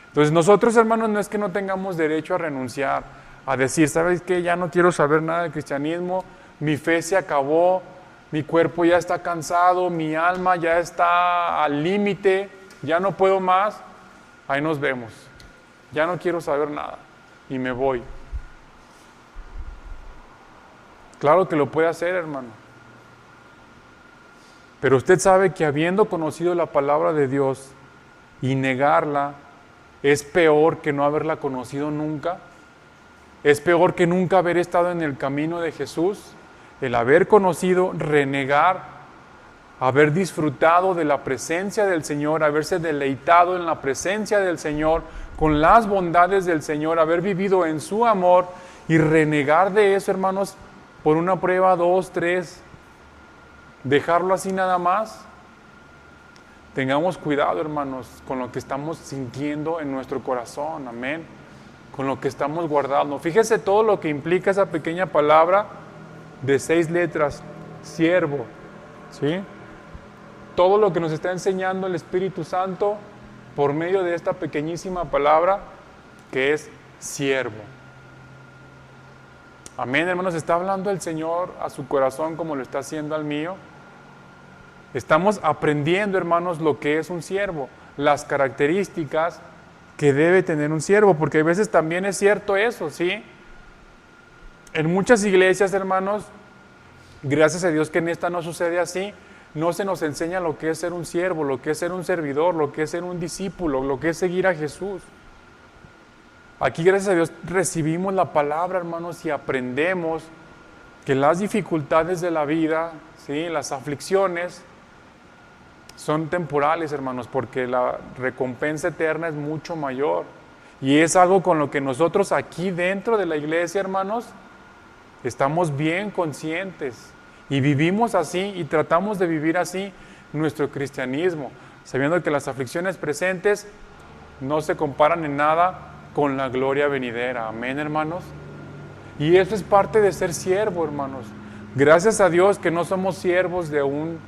Entonces nosotros, hermanos, no es que no tengamos derecho a renunciar, a decir, ¿sabes qué? Ya no quiero saber nada del cristianismo, mi fe se acabó, mi cuerpo ya está cansado, mi alma ya está al límite, ya no puedo más, ahí nos vemos, ya no quiero saber nada y me voy. Claro que lo puede hacer, hermano. Pero usted sabe que habiendo conocido la palabra de Dios y negarla, es peor que no haberla conocido nunca. Es peor que nunca haber estado en el camino de Jesús. El haber conocido, renegar, haber disfrutado de la presencia del Señor, haberse deleitado en la presencia del Señor, con las bondades del Señor, haber vivido en su amor y renegar de eso, hermanos, por una prueba, 2, 3, dejarlo así nada más. Tengamos cuidado, hermanos, con lo que estamos sintiendo en nuestro corazón, amén, con lo que estamos guardando. Fíjese todo lo que implica esa pequeña palabra de 6 letras, siervo, ¿sí? Todo lo que nos está enseñando el Espíritu Santo por medio de esta pequeñísima palabra que es siervo. Amén, hermanos, está hablando el Señor a su corazón como lo está haciendo al mío. Estamos aprendiendo, hermanos, lo que es un siervo, las características que debe tener un siervo, porque a veces también es cierto eso, ¿sí? En muchas iglesias, hermanos, gracias a Dios que en esta no sucede así, no se nos enseña lo que es ser un siervo, lo que es ser un servidor, lo que es ser un discípulo, lo que es seguir a Jesús. Aquí, gracias a Dios, recibimos la palabra, hermanos, y aprendemos que las dificultades de la vida, ¿sí?, las aflicciones, son temporales, hermanos, porque la recompensa eterna es mucho mayor. Y es algo con lo que nosotros aquí dentro de la iglesia, hermanos, estamos bien conscientes. Y vivimos así y tratamos de vivir así nuestro cristianismo, sabiendo que las aflicciones presentes no se comparan en nada con la gloria venidera. Amén, hermanos. Y eso es parte de ser siervo, hermanos. Gracias a Dios que no somos siervos de un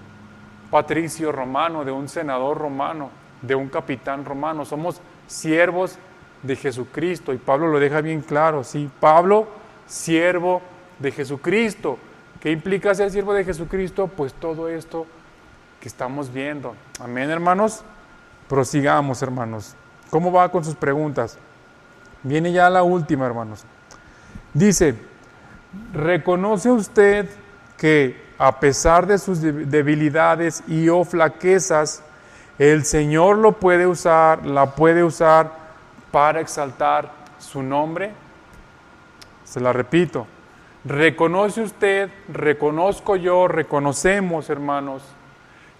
patricio romano, de un senador romano, de un capitán romano. Somos siervos de Jesucristo. Y Pablo lo deja bien claro, ¿sí? Pablo, siervo de Jesucristo. ¿Qué implica ser siervo de Jesucristo? Pues todo esto que estamos viendo. Amén, hermanos. Prosigamos, hermanos. ¿Cómo va con sus preguntas? Viene ya la última, hermanos. Dice, ¿reconoce usted que a pesar de sus debilidades y o flaquezas, el Señor lo puede usar, la puede usar para exaltar su nombre? Se la repito. ¿Reconoce usted, reconozco yo, reconocemos, hermanos,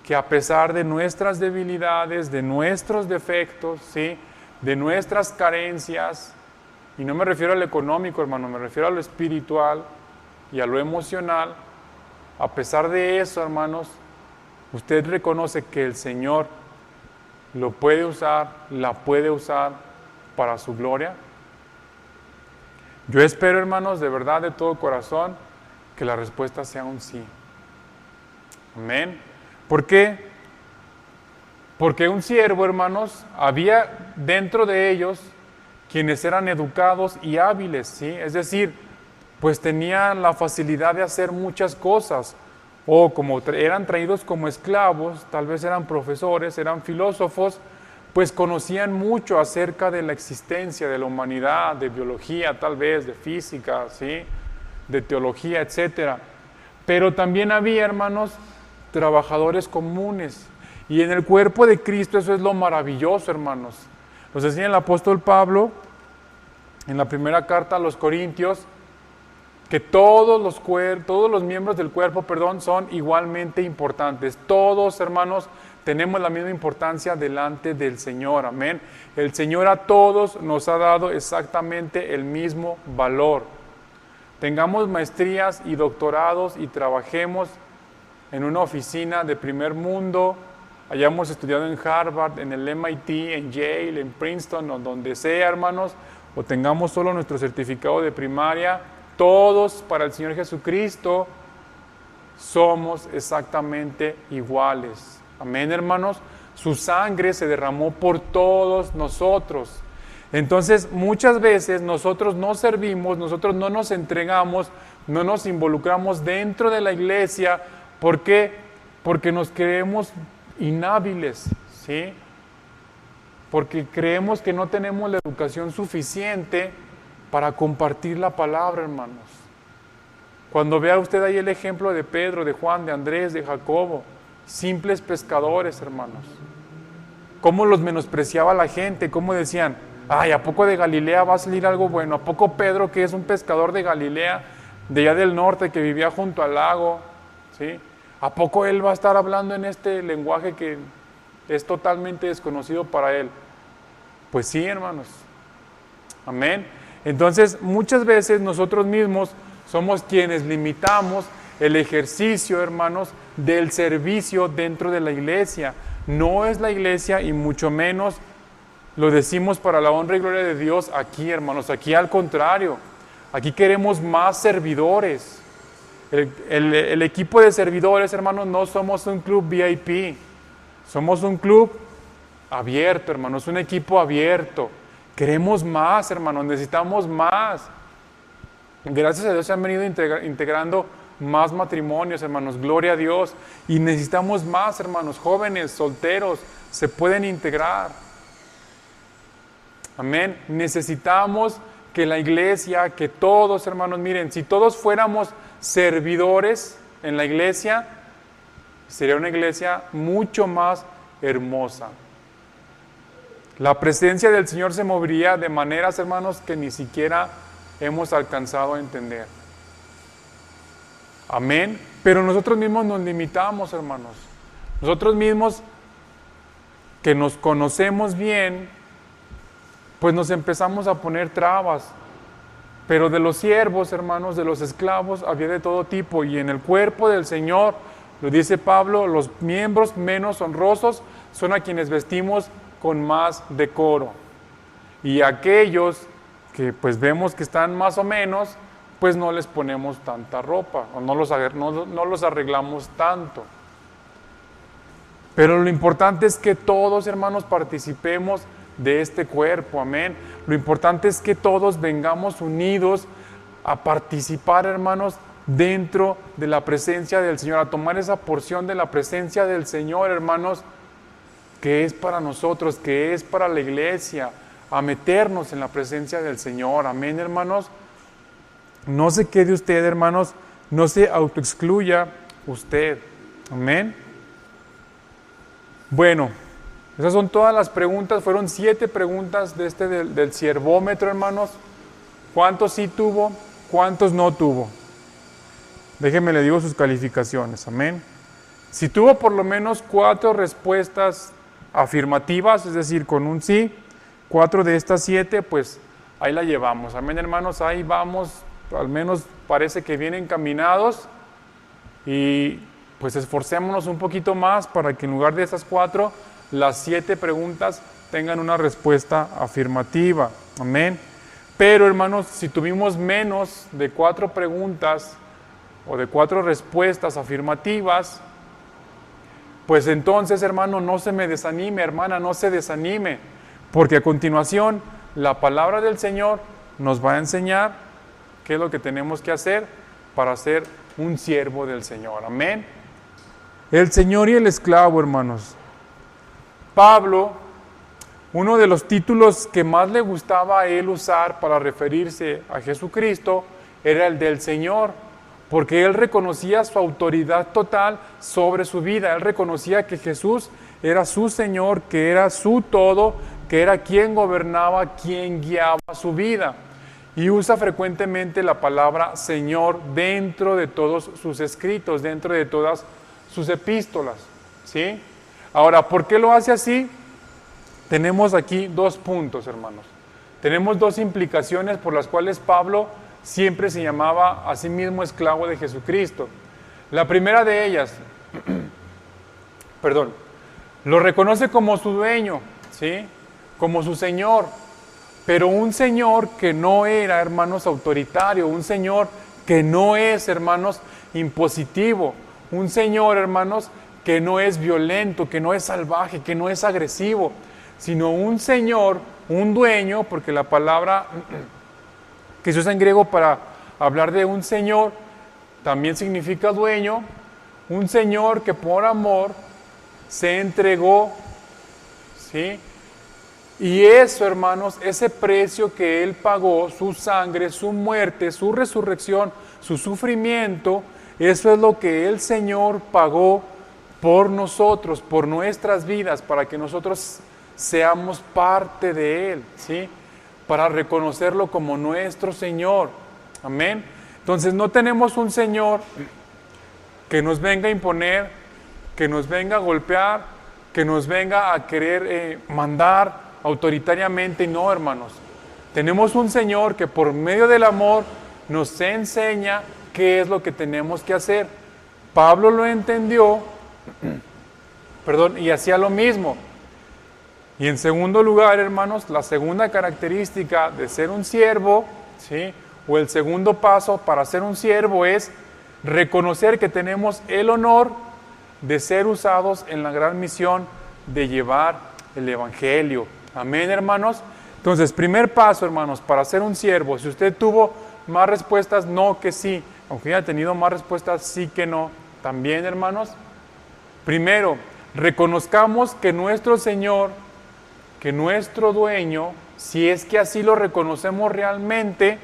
que a pesar de nuestras debilidades, de nuestros defectos, ¿sí?, de nuestras carencias, y no me refiero a lo económico, hermano, me refiero a lo espiritual y a lo emocional, a pesar de eso, hermanos, usted reconoce que el Señor lo puede usar, la puede usar para su gloria? Yo espero, hermanos, de verdad, de todo corazón, que la respuesta sea un sí. Amén. ¿Por qué? Porque un siervo, hermanos, había dentro de ellos quienes eran educados y hábiles, ¿sí? Es decir, pues tenían la facilidad de hacer muchas cosas, o como eran traídos como esclavos, tal vez eran profesores, eran filósofos, pues conocían mucho acerca de la existencia de la humanidad, de biología tal vez, de física, ¿sí?, de teología, etcétera. Pero también había, hermanos, trabajadores comunes, y en el cuerpo de Cristo eso es lo maravilloso, hermanos. Nos enseña el apóstol Pablo en la primera carta a los Corintios que todos los miembros del cuerpo, son igualmente importantes. Todos, hermanos, tenemos la misma importancia delante del Señor, amén. El Señor a todos nos ha dado exactamente el mismo valor. Tengamos maestrías y doctorados y trabajemos en una oficina de primer mundo, hayamos estudiado en Harvard, en el MIT, en Yale, en Princeton, o donde sea, hermanos, o tengamos solo nuestro certificado de primaria, todos para el Señor Jesucristo somos exactamente iguales. Amén, hermanos. Su sangre se derramó por todos nosotros. Entonces, muchas veces nosotros no servimos, nosotros no nos entregamos, no nos involucramos dentro de la iglesia. ¿Por qué? Porque nos creemos inhábiles, ¿sí? Porque creemos que no tenemos la educación suficiente para compartir la palabra, hermanos. Cuando vea usted ahí el ejemplo de Pedro, de Juan, de Andrés, de Jacobo, simples pescadores, hermanos. Cómo los menospreciaba la gente, cómo decían, ay, ¿a poco de Galilea va a salir algo bueno? ¿A poco Pedro, que es un pescador de Galilea, de allá del norte, que vivía junto al lago, ¿sí? ¿A poco él va a estar hablando en este lenguaje que es totalmente desconocido para él? Pues sí, hermanos. Amén. Entonces, muchas veces nosotros mismos somos quienes limitamos el ejercicio, hermanos, del servicio dentro de la iglesia. No es la iglesia y mucho menos lo decimos para la honra y gloria de Dios aquí, hermanos. Aquí al contrario, aquí queremos más servidores. El equipo de servidores, hermanos, no somos un club VIP. Somos un club abierto, hermanos, un equipo abierto. Queremos más, hermanos, necesitamos más. Gracias a Dios se han venido integrando más matrimonios, hermanos, gloria a Dios. Y necesitamos más, hermanos, jóvenes, solteros, se pueden integrar. Amén. Necesitamos que la iglesia, que todos, hermanos, miren, si todos fuéramos servidores en la iglesia, sería una iglesia mucho más hermosa. La presencia del Señor se movería de maneras, hermanos, que ni siquiera hemos alcanzado a entender. Amén. Pero nosotros mismos nos limitamos, hermanos. Nosotros mismos, que nos conocemos bien, pues nos empezamos a poner trabas. Pero de los siervos, hermanos, de los esclavos, había de todo tipo. Y en el cuerpo del Señor, lo dice Pablo, los miembros menos honrosos son a quienes vestimos con más decoro. Y aquellos que pues vemos que están más o menos, pues no les ponemos tanta ropa, o no los arreglamos tanto. Pero lo importante es que todos, hermanos, participemos de este cuerpo, amén. Lo importante es que todos vengamos unidos a participar, hermanos, dentro de la presencia del Señor, a tomar esa porción de la presencia del Señor, hermanos, que es para nosotros, que es para la iglesia, a meternos en la presencia del Señor, amén, hermanos. No se quede usted, hermanos, no se autoexcluya usted, amén. Bueno, esas son todas las preguntas, fueron 7 preguntas del siervómetro, hermanos. ¿Cuántos sí tuvo? ¿Cuántos no tuvo? Déjenme le digo sus calificaciones, amén. Si tuvo por lo menos 4 respuestas afirmativas, es decir, con un sí, 4 de estas 7, pues ahí la llevamos, amén, hermanos, ahí vamos, al menos parece que bien encaminados, y pues esforcémonos un poquito más para que en lugar de esas 4, las 7 preguntas tengan una respuesta afirmativa, amén. Pero, hermanos, si tuvimos menos de 4 preguntas o de 4 respuestas afirmativas, pues entonces, hermano, no se me desanime, hermana, no se desanime, porque a continuación la palabra del Señor nos va a enseñar qué es lo que tenemos que hacer para ser un siervo del Señor, amén. El Señor y el esclavo, hermanos. Pablo, uno de los títulos que más le gustaba a él usar para referirse a Jesucristo era el del Señor, porque él reconocía su autoridad total sobre su vida. Él reconocía que Jesús era su Señor, que era su todo, que era quien gobernaba, quien guiaba su vida. Y usa frecuentemente la palabra Señor dentro de todos sus escritos, dentro de todas sus epístolas, ¿sí? Ahora, ¿por qué lo hace así? Tenemos aquí dos puntos, hermanos. Tenemos dos implicaciones por las cuales Pablo siempre se llamaba a sí mismo esclavo de Jesucristo. La primera de ellas, perdón, lo reconoce como su dueño, ¿sí? Como su señor, pero un señor que no era, hermanos, autoritario, un señor que no es, hermanos, impositivo, un señor, hermanos, que no es violento, que no es salvaje, que no es agresivo, sino un señor, un dueño, porque la palabra que se usa en griego para hablar de un señor también significa dueño, un señor que por amor se entregó, ¿sí? Y eso, hermanos, ese precio que Él pagó, su sangre, su muerte, su resurrección, su sufrimiento, eso es lo que el Señor pagó por nosotros, por nuestras vidas, para que nosotros seamos parte de Él, ¿sí? Para reconocerlo como nuestro Señor. Amén. Entonces no tenemos un Señor que nos venga a imponer, que nos venga a golpear, que nos venga a querer mandar autoritariamente. No, hermanos. Tenemos un Señor que por medio del amor nos enseña qué es lo que tenemos que hacer. Pablo lo entendió, y hacía lo mismo. Y en segundo lugar, hermanos, la segunda característica de ser un siervo, ¿sí? O el segundo paso para ser un siervo es reconocer que tenemos el honor de ser usados en la gran misión de llevar el Evangelio. Amén, hermanos. Entonces, primer paso, hermanos, para ser un siervo. Si usted tuvo más respuestas, no que sí. Aunque haya tenido más respuestas, sí que no. También, hermanos. Primero, reconozcamos que nuestro Señor, que nuestro dueño, si es que así lo reconocemos realmente,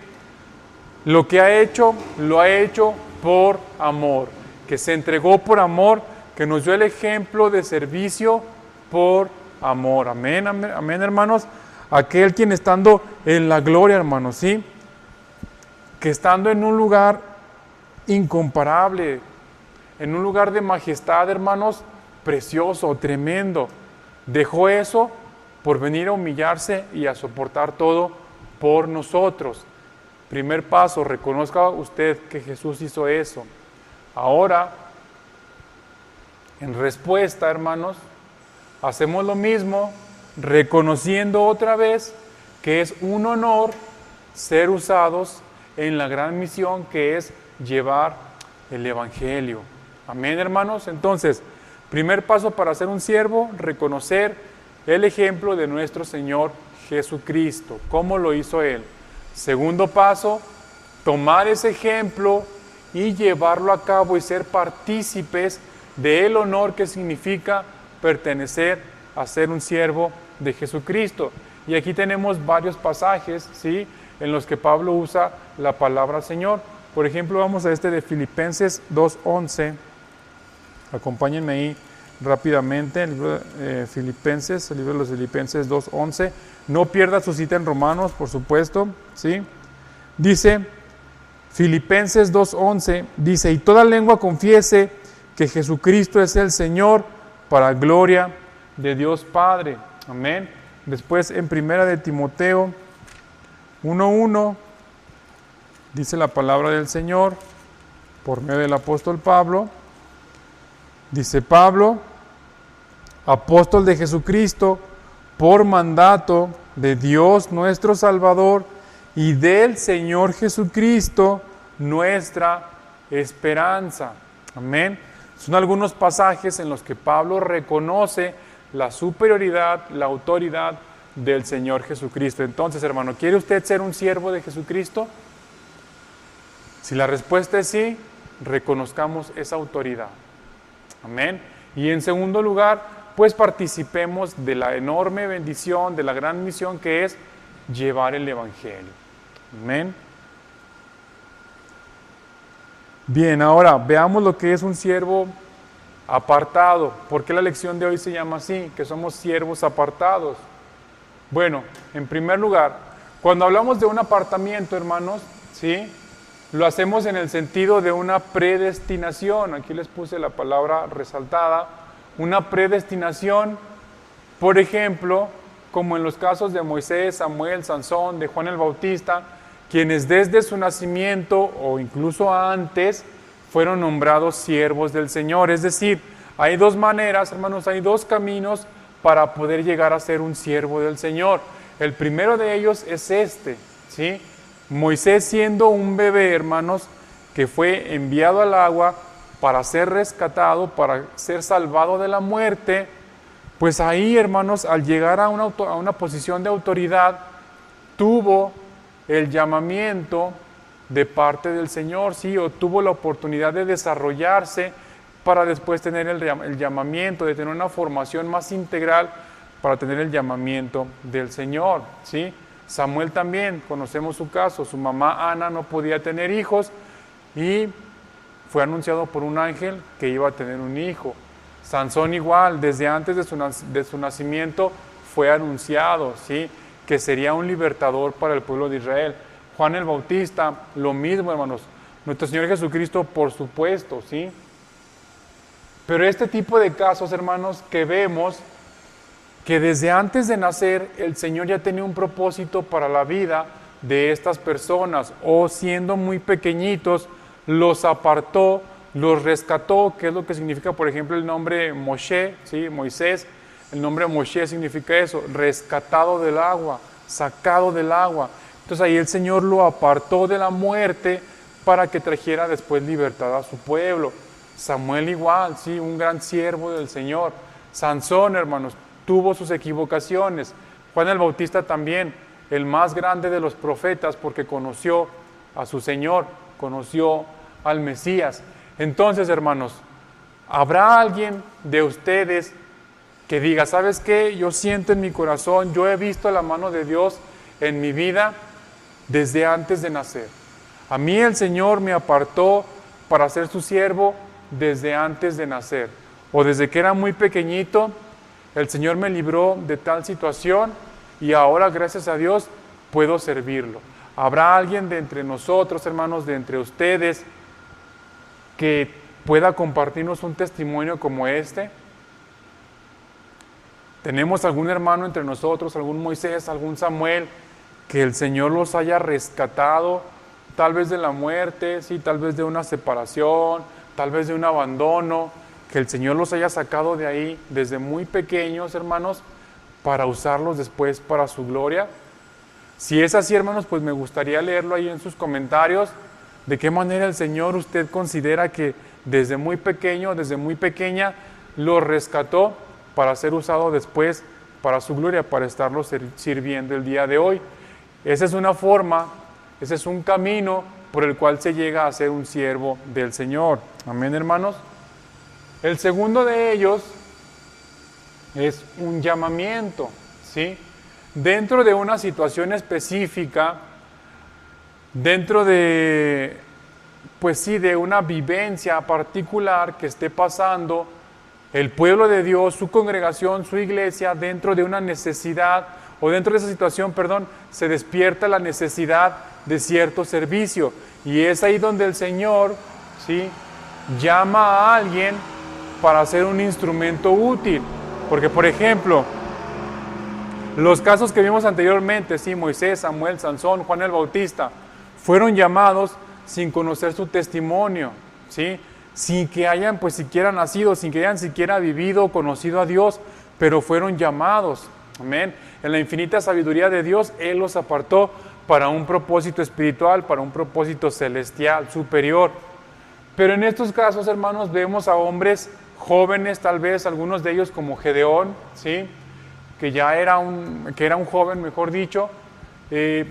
lo que ha hecho, lo ha hecho por amor, que se entregó por amor, que nos dio el ejemplo de servicio por amor. Amén, amén, amén, hermanos. Aquel quien estando en la gloria, hermanos, ¿sí? Que estando en un lugar incomparable, en un lugar de majestad, hermanos, precioso, tremendo, dejó eso por venir a humillarse y a soportar todo por nosotros. Primer paso, reconozca usted que Jesús hizo eso. Ahora, en respuesta, hermanos, hacemos lo mismo, reconociendo otra vez que es un honor ser usados en la gran misión que es llevar el Evangelio. Amén, hermanos. Entonces, primer paso para ser un siervo, reconocer el ejemplo de nuestro Señor Jesucristo, cómo lo hizo Él. Segundo paso, tomar ese ejemplo y llevarlo a cabo y ser partícipes del honor que significa pertenecer a ser un siervo de Jesucristo. Y aquí tenemos varios pasajes, ¿sí?, en los que Pablo usa la palabra Señor. Por ejemplo, vamos a este de Filipenses 2:11. Acompáñenme ahí rápidamente, el libro de Filipenses, el libro de los Filipenses 2:11. No pierda su cita en Romanos, por supuesto, ¿sí? Dice, Filipenses 2:11, dice, y toda lengua confiese que Jesucristo es el Señor, para gloria de Dios Padre. Amén. Después en primera de Timoteo 1:1, dice la palabra del Señor, por medio del apóstol Pablo. Dice Pablo, apóstol de Jesucristo, por mandato de Dios nuestro Salvador y del Señor Jesucristo, nuestra esperanza. Amén. Son algunos pasajes en los que Pablo reconoce la superioridad, la autoridad del Señor Jesucristo. Entonces, hermano, ¿quiere usted ser un siervo de Jesucristo? Si la respuesta es sí, reconozcamos esa autoridad. Amén. Y en segundo lugar, pues participemos de la enorme bendición, de la gran misión que es llevar el Evangelio. Amén. Bien, ahora veamos lo que es un siervo apartado. ¿Por qué la lección de hoy se llama así? Que somos siervos apartados. Bueno, en primer lugar, cuando hablamos de un apartamiento, hermanos, ¿sí?, lo hacemos en el sentido de una predestinación. Aquí les puse la palabra resaltada, una predestinación, por ejemplo, como en los casos de Moisés, Samuel, Sansón, de Juan el Bautista, quienes desde su nacimiento o incluso antes fueron nombrados siervos del Señor. Es decir, hay dos maneras, hermanos, hay dos caminos para poder llegar a ser un siervo del Señor. El primero de ellos es este, ¿sí? Moisés, siendo un bebé, hermanos, que fue enviado al agua para ser rescatado, para ser salvado de la muerte, pues ahí, hermanos, al llegar a una posición de autoridad, tuvo el llamamiento de parte del Señor, sí, o tuvo la oportunidad de desarrollarse para después tener el llamamiento, de tener una formación más integral para tener el llamamiento del Señor, ¿sí? Samuel también, conocemos su caso, su mamá Ana no podía tener hijos y fue anunciado por un ángel que iba a tener un hijo. Sansón igual, desde antes de su nacimiento fue anunciado, ¿sí?, que sería un libertador para el pueblo de Israel. Juan el Bautista, lo mismo, hermanos. Nuestro Señor Jesucristo, por supuesto, ¿sí? Pero este tipo de casos, hermanos, que vemos que desde antes de nacer el Señor ya tenía un propósito para la vida de estas personas, o siendo muy pequeñitos, los apartó, los rescató, que es lo que significa, por ejemplo, el nombre Moshe, ¿sí? Moisés. El nombre Moshe significa eso, rescatado del agua, sacado del agua. Entonces ahí el Señor lo apartó de la muerte para que trajera después libertad a su pueblo. Samuel igual, sí, un gran siervo del Señor. Sansón, hermanos, tuvo sus equivocaciones. Juan el Bautista también, el más grande de los profetas, porque conoció a su Señor, conoció al Mesías. Entonces, hermanos, ¿habrá alguien de ustedes que diga, ¿sabes qué? Yo siento en mi corazón, yo he visto la mano de Dios en mi vida desde antes de nacer? A mí el Señor me apartó para ser su siervo desde antes de nacer. O desde que era muy pequeñito, el Señor me libró de tal situación y ahora, gracias a Dios, puedo servirlo. ¿Habrá alguien de entre nosotros, hermanos, de entre ustedes, que pueda compartirnos un testimonio como este? ¿Tenemos algún hermano entre nosotros, algún Moisés, algún Samuel, que el Señor los haya rescatado, tal vez de la muerte, sí, tal vez de una separación, tal vez de un abandono, que el Señor los haya sacado de ahí desde muy pequeños, hermanos, para usarlos después para su gloria? Si es así, hermanos, pues me gustaría leerlo ahí en sus comentarios, de qué manera el Señor usted considera que desde muy pequeño, desde muy pequeña, lo rescató para ser usado después para su gloria, para estarlo sirviendo el día de hoy. Esa es una forma, ese es un camino por el cual se llega a ser un siervo del Señor. Amén, hermanos. El segundo de ellos es un llamamiento, ¿sí? Dentro de una situación específica, dentro de, pues sí, de una vivencia particular que esté pasando el pueblo de Dios, su congregación, su iglesia, dentro de una necesidad, o dentro de esa situación, se despierta la necesidad de cierto servicio. Y es ahí donde el Señor, ¿sí?, llama a alguien para ser un instrumento útil. Porque, por ejemplo, los casos que vimos anteriormente, sí, Moisés, Samuel, Sansón, Juan el Bautista, fueron llamados sin conocer su testimonio, ¿sí?, sin que hayan pues siquiera nacido, sin que hayan siquiera vivido, conocido a Dios, pero fueron llamados. Amén. En la infinita sabiduría de Dios, Él los apartó para un propósito espiritual, para un propósito celestial, superior. Pero en estos casos, hermanos, vemos a hombres jóvenes, tal vez algunos de ellos como Gedeón, ¿sí?, que era un joven, mejor dicho.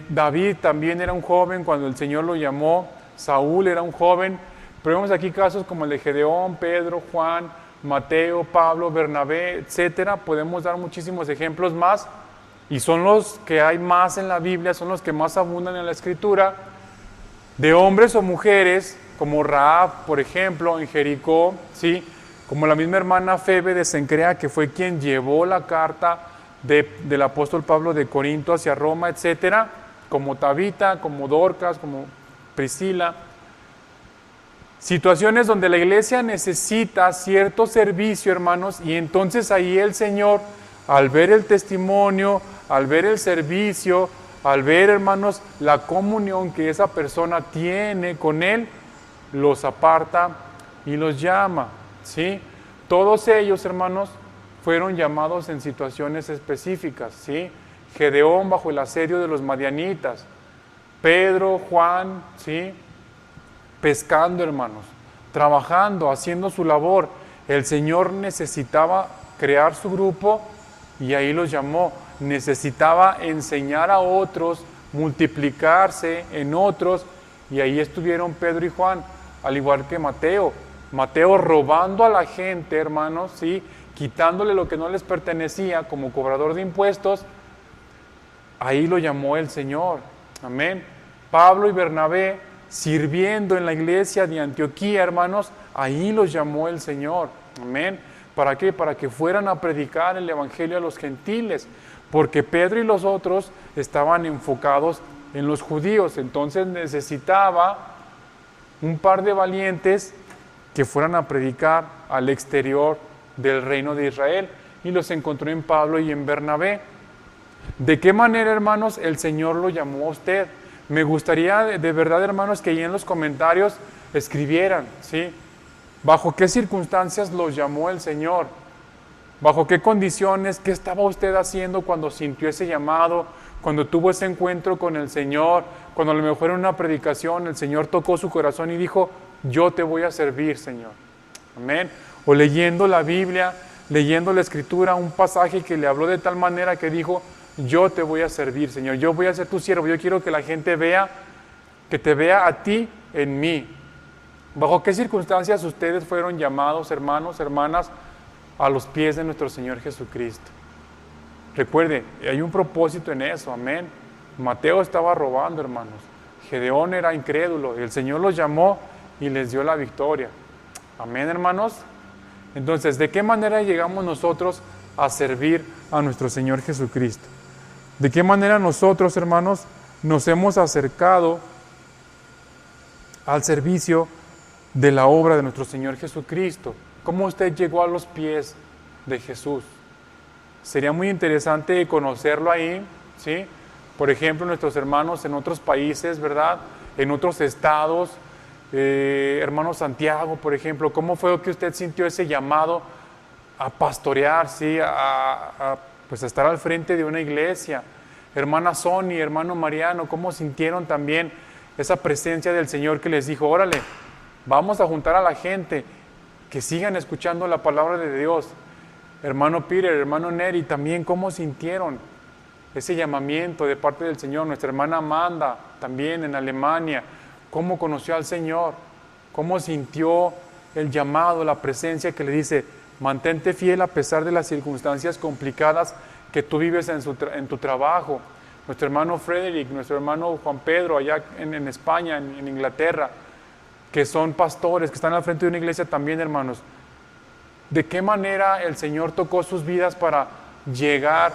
David también era un joven cuando el Señor lo llamó. Saúl era un joven. Pero vemos aquí casos como el de Gedeón, Pedro, Juan, Mateo, Pablo, Bernabé, etcétera. Podemos dar muchísimos ejemplos más, y son los que hay más en la Biblia, son los que más abundan en la Escritura, de hombres o mujeres, como Rahab, por ejemplo, en Jericó, ¿sí?, como la misma hermana Febe de Cencrea, que fue quien llevó la carta del apóstol Pablo de Corinto hacia Roma, etcétera, como Tabita, como Dorcas, como Priscila. Situaciones donde la iglesia necesita cierto servicio, hermanos, y entonces ahí el Señor, al ver el testimonio, al ver el servicio, al ver, hermanos, la comunión que esa persona tiene con Él, los aparta y los llama, ¿sí? Todos ellos, hermanos, fueron llamados en situaciones específicas, ¿sí? Gedeón bajo el asedio de los madianitas, Pedro, Juan, ¿sí? Pescando, hermanos, trabajando, haciendo su labor. El Señor necesitaba crear su grupo y ahí los llamó. Necesitaba enseñar a otros, multiplicarse en otros, y ahí estuvieron Pedro y Juan, al igual que Mateo. Mateo robando a la gente, hermanos, ¿sí? Quitándole lo que no les pertenecía como cobrador de impuestos. Ahí lo llamó el Señor. Amén. Pablo y Bernabé sirviendo en la iglesia de Antioquía, hermanos, ahí los llamó el Señor. Amén. ¿Para qué? Para que fueran a predicar el evangelio a los gentiles, porque Pedro y los otros estaban enfocados en los judíos, entonces necesitaba un par de valientes que fueran a predicar al exterior del reino de Israel, y los encontró en Pablo y en Bernabé. ¿De qué manera, hermanos, el Señor lo llamó a usted? Me gustaría de verdad, hermanos, que ahí en los comentarios escribieran, ¿sí? ¿Bajo qué circunstancias los llamó el Señor? ¿Bajo qué condiciones? ¿Qué estaba usted haciendo cuando sintió ese llamado? Cuando tuvo ese encuentro con el Señor, cuando a lo mejor en una predicación el Señor tocó su corazón y dijo, yo te voy a servir, Señor. Amén. O leyendo la Biblia, leyendo la Escritura, un pasaje que le habló de tal manera que dijo, yo te voy a servir, Señor, yo voy a ser tu siervo, yo quiero que la gente vea, que te vea a ti en mí. ¿Bajo qué circunstancias ustedes fueron llamados, hermanos, hermanas, a los pies de nuestro Señor Jesucristo? Recuerde, hay un propósito en eso, amén. Mateo estaba robando, hermanos. Gedeón era incrédulo, y el Señor los llamó y les dio la victoria. Amén, hermanos. Entonces, ¿de qué manera llegamos nosotros a servir a nuestro Señor Jesucristo? ¿De qué manera nosotros, hermanos, nos hemos acercado al servicio de la obra de nuestro Señor Jesucristo? ¿Cómo usted llegó a los pies de Jesús? Sería muy interesante conocerlo ahí, ¿sí? Por ejemplo, nuestros hermanos en otros países, ¿verdad? En otros estados, hermano Santiago, por ejemplo, ¿cómo fue que usted sintió ese llamado a pastorear, ¿sí? Pues a estar al frente de una iglesia? Hermana Sony, hermano Mariano, ¿cómo sintieron también esa presencia del Señor que les dijo, órale, vamos a juntar a la gente, que sigan escuchando la palabra de Dios? Hermano Peter, hermano Neri, también cómo sintieron ese llamamiento de parte del Señor. Nuestra hermana Amanda, también en Alemania, cómo conoció al Señor, cómo sintió el llamado, la presencia que le dice, mantente fiel a pesar de las circunstancias complicadas que tú vives en tu trabajo. Nuestro hermano Frederick, nuestro hermano Juan Pedro, allá en España, en Inglaterra, que son pastores, que están al frente de una iglesia también, hermanos. ¿De qué manera el Señor tocó sus vidas para llegar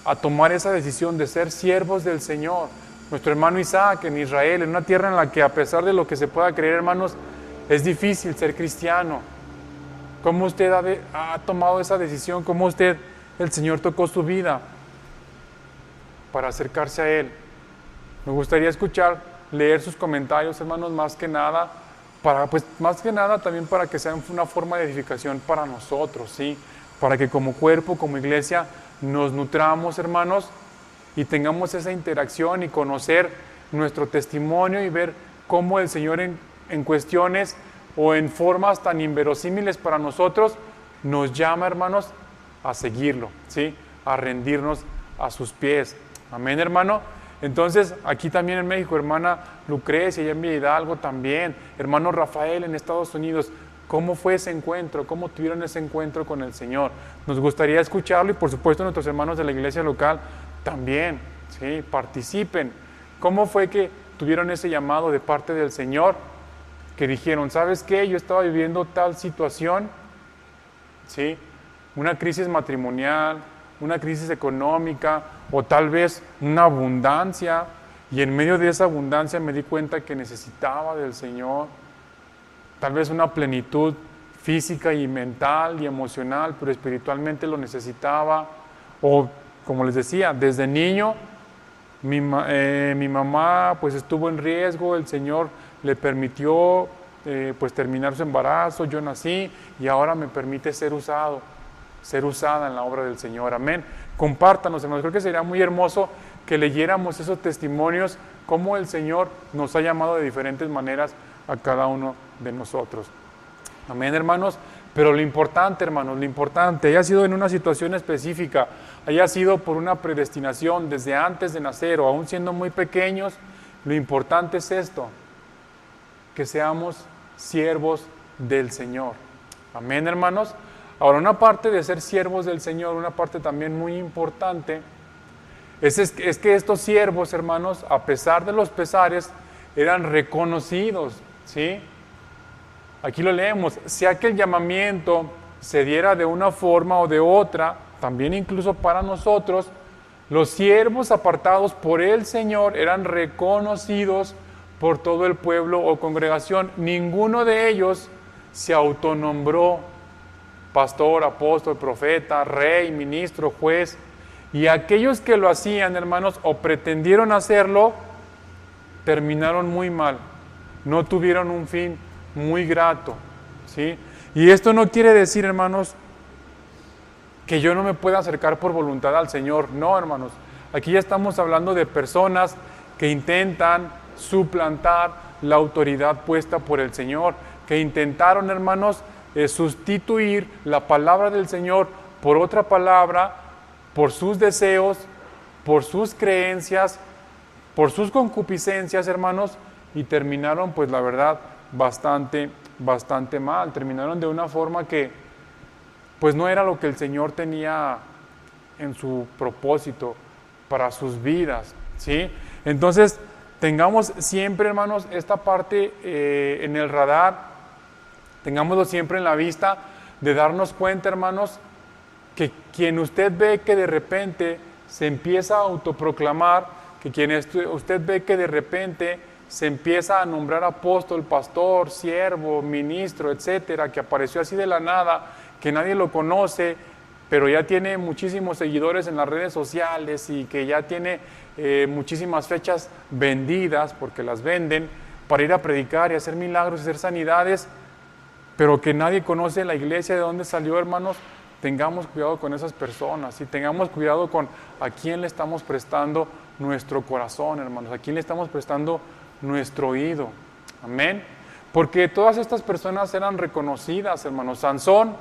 a tomar esa decisión de ser siervos del Señor? Nuestro hermano Isaac en Israel, en una tierra en la que a pesar de lo que se pueda creer, hermanos, es difícil ser cristiano. ¿Cómo usted ha tomado esa decisión? ¿Cómo usted, el Señor tocó su vida para acercarse a Él? Me gustaría leer sus comentarios, hermanos, más que nada también para que sea una forma de edificación para nosotros, ¿sí? Para que como cuerpo, como iglesia, nos nutramos, hermanos, y tengamos esa interacción y conocer nuestro testimonio y ver cómo el Señor en cuestiones o en formas tan inverosímiles para nosotros nos llama, hermanos, a seguirlo, ¿sí? A rendirnos a sus pies. Amén, hermano. Entonces, aquí también en México, hermana Lucrecia, y en Villa Hidalgo también, hermano Rafael en Estados Unidos, ¿cómo fue ese encuentro? ¿Cómo tuvieron ese encuentro con el Señor? Nos gustaría escucharlo y por supuesto nuestros hermanos de la iglesia local también, ¿sí? Participen. ¿Cómo fue que tuvieron ese llamado de parte del Señor? Que dijeron, ¿sabes qué? Yo estaba viviendo tal situación, ¿sí? Una crisis matrimonial, una crisis económica o tal vez una abundancia, y en medio de esa abundancia me di cuenta que necesitaba del Señor, tal vez una plenitud física y mental y emocional, pero espiritualmente lo necesitaba. O, como les decía, desde niño mi mamá pues estuvo en riesgo, el Señor le permitió pues terminar su embarazo, yo nací y ahora me permite ser usado, ser usada en la obra del Señor. Amén. Compártanos, hermanos. Creo que sería muy hermoso que leyéramos esos testimonios, cómo el Señor nos ha llamado de diferentes maneras a cada uno de nosotros. Amén, hermanos. Pero lo importante, hermanos, lo importante, haya sido en una situación específica, haya sido por una predestinación desde antes de nacer o aún siendo muy pequeños, lo importante es esto, que seamos siervos del Señor. Amén, hermanos. Ahora, una parte de ser siervos del Señor, una parte también muy importante, es que estos siervos, hermanos, a pesar de los pesares, eran reconocidos, ¿sí? Aquí lo leemos, sea que el llamamiento se diera de una forma o de otra, también incluso para nosotros, los siervos apartados por el Señor eran reconocidos por todo el pueblo o congregación. Ninguno de ellos se autonombró pastor, apóstol, profeta, rey, ministro, juez. Y aquellos que lo hacían, hermanos, o pretendieron hacerlo, terminaron muy mal. No tuvieron un fin muy grato, ¿sí? Y esto no quiere decir, hermanos, que yo no me pueda acercar por voluntad al Señor. No, hermanos. Aquí ya estamos hablando de personas que intentan suplantar la autoridad puesta por el Señor, que intentaron, hermanos, sustituir la palabra del Señor por otra palabra, por sus deseos, por sus creencias, por sus concupiscencias, hermanos, y terminaron, pues la verdad, bastante mal. Terminaron de una forma que pues no era lo que el Señor tenía en su propósito para sus vidas, ¿sí? Entonces, tengamos siempre, hermanos, esta parte en el radar, tengámoslo siempre en la vista, de darnos cuenta, hermanos, que quien usted ve que de repente se empieza a autoproclamar, que quien usted ve que de repente se empieza a nombrar apóstol, pastor, siervo, ministro, etcétera, que apareció así de la nada, que nadie lo conoce, pero ya tiene muchísimos seguidores en las redes sociales y que ya tiene muchísimas fechas vendidas, porque las venden, para ir a predicar y hacer milagros y hacer sanidades, pero que nadie conoce la iglesia de dónde salió, hermanos. Tengamos cuidado con esas personas y tengamos cuidado con a quién le estamos prestando nuestro corazón, hermanos, a quién le estamos prestando nuestro oído. Amén. Porque todas estas personas eran reconocidas, hermanos. Sansón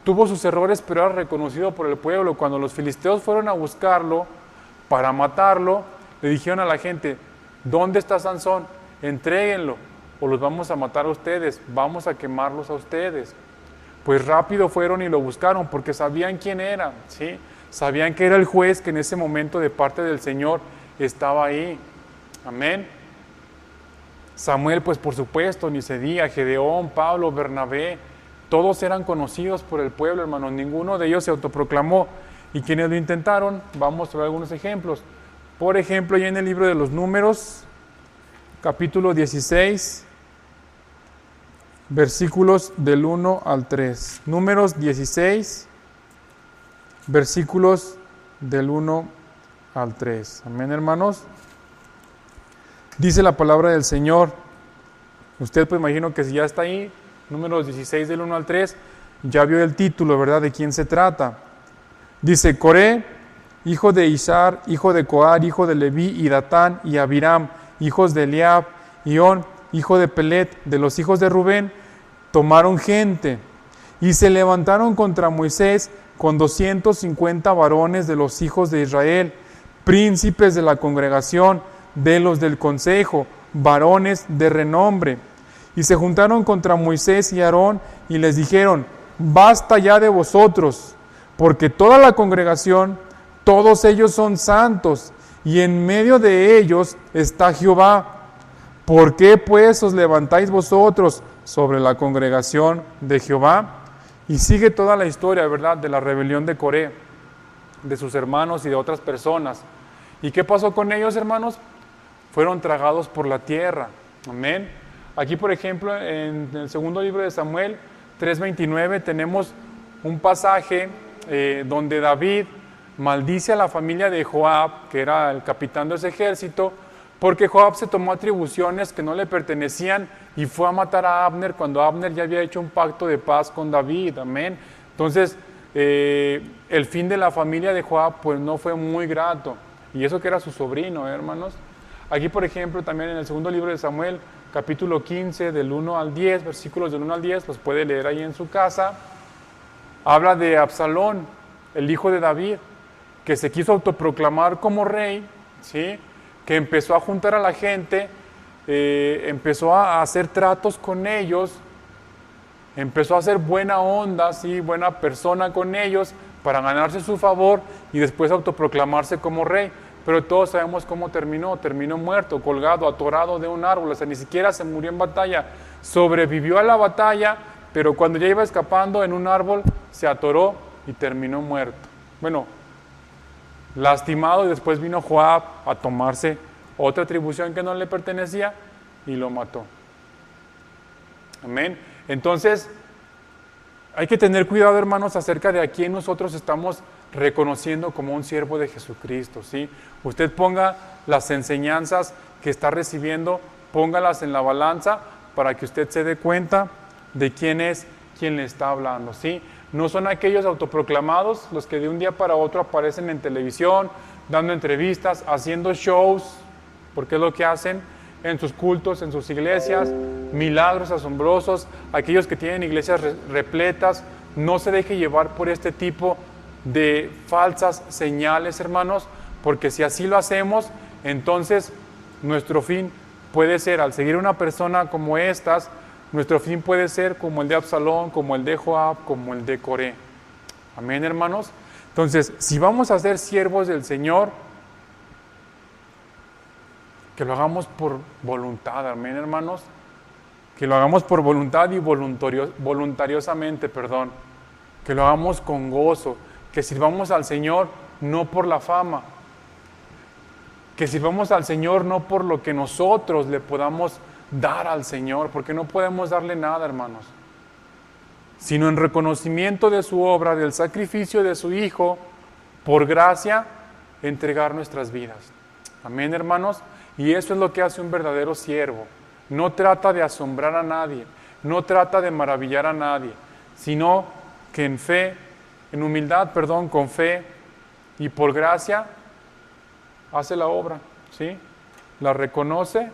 tuvo sus errores, pero era reconocido por el pueblo. Cuando los filisteos fueron a buscarlo para matarlo, le dijeron a la gente: ¿dónde está Sansón? Entréguenlo o los vamos a matar a ustedes, vamos a quemarlos a ustedes. Pues rápido fueron y lo buscaron porque sabían quién era, ¿sí? Sabían que era el juez que en ese momento de parte del Señor estaba ahí. Amén. Samuel, pues por supuesto, ni se diga, Gedeón, Pablo, Bernabé, todos eran conocidos por el pueblo, hermanos. Ninguno de ellos se autoproclamó. Y quienes lo intentaron, vamos a ver algunos ejemplos. Por ejemplo, ya en el libro de los Números, capítulo 16, versículos del 1 al 3. Números 16, versículos del 1 al 3. Amén, hermanos. Dice la palabra del Señor. Usted, pues imagino que si ya está ahí, Números 16 del 1 al 3, ya vio el título, ¿verdad? ¿De quién se trata? Dice: Coré, hijo de Izar, hijo de Coar, hijo de Leví, y Datán, y Abiram, hijos de Eliab, y On, hijo de Pelet, de los hijos de Rubén, tomaron gente, y se levantaron contra Moisés con 250 varones de los hijos de Israel, príncipes de la congregación, de los del consejo, varones de renombre. Y se juntaron contra Moisés y Aarón y les dijeron: basta ya de vosotros, porque toda la congregación, todos ellos son santos, y en medio de ellos está Jehová. ¿Por qué pues os levantáis vosotros sobre la congregación de Jehová? Y sigue toda la historia, ¿verdad?, de la rebelión de Coré, de sus hermanos y de otras personas. ¿Y qué pasó con ellos, hermanos? Fueron tragados por la tierra. Amén. Aquí, por ejemplo, en el segundo libro de Samuel, 3:29, tenemos un pasaje donde David maldice a la familia de Joab, que era el capitán de ese ejército, porque Joab se tomó atribuciones que no le pertenecían y fue a matar a Abner cuando Abner ya había hecho un pacto de paz con David. Amén. Entonces, el fin de la familia de Joab pues no fue muy grato, y eso que era su sobrino, hermanos. Aquí, por ejemplo, también en el segundo libro de Samuel, capítulo 15, del 1 al 10, versículos del 1 al 10, los puede leer ahí en su casa. Habla de Absalón, el hijo de David, que se quiso autoproclamar como rey, ¿sí? Que empezó a juntar a la gente, empezó a hacer tratos con ellos, empezó a hacer buena onda, ¿sí? Buena persona con ellos, para ganarse su favor y después autoproclamarse como rey. Pero todos sabemos cómo terminó. Terminó muerto, colgado, atorado de un árbol. O sea, ni siquiera se murió en batalla. Sobrevivió a la batalla, pero cuando ya iba escapando en un árbol, se atoró y terminó muerto. Bueno, lastimado, y después vino Joab a tomarse otra atribución que no le pertenecía y lo mató. Amén. Entonces, hay que tener cuidado, hermanos, acerca de a quién nosotros estamos reconociendo como un siervo de Jesucristo, ¿sí? Usted ponga las enseñanzas que está recibiendo, póngalas en la balanza para que usted se dé cuenta de quién es quien le está hablando, ¿sí? No son aquellos autoproclamados los que de un día para otro aparecen en televisión, dando entrevistas, haciendo shows, porque es lo que hacen en sus cultos, en sus iglesias, milagros asombrosos, aquellos que tienen iglesias repletas. No se deje llevar por este tipo de falsas señales, hermanos, porque si así lo hacemos, entonces nuestro fin puede ser, al seguir una persona como estas, nuestro fin puede ser como el de Absalón, como el de Joab, como el de Coré. Amén, hermanos. Entonces, si vamos a ser siervos del Señor, que lo hagamos por voluntad, amén, hermanos. Que lo hagamos por voluntad y voluntariosamente, perdón. Que lo hagamos con gozo. Que sirvamos al Señor no por la fama. Que sirvamos al Señor no por lo que nosotros le podamos dar al Señor, porque no podemos darle nada, hermanos. Sino en reconocimiento de su obra, del sacrificio de su Hijo, por gracia, entregar nuestras vidas. Amén, hermanos. Y eso es lo que hace un verdadero siervo. No trata de asombrar a nadie, no trata de maravillar a nadie, sino que en fe, en humildad, perdón, con fe y por gracia, hace la obra, ¿sí? La reconoce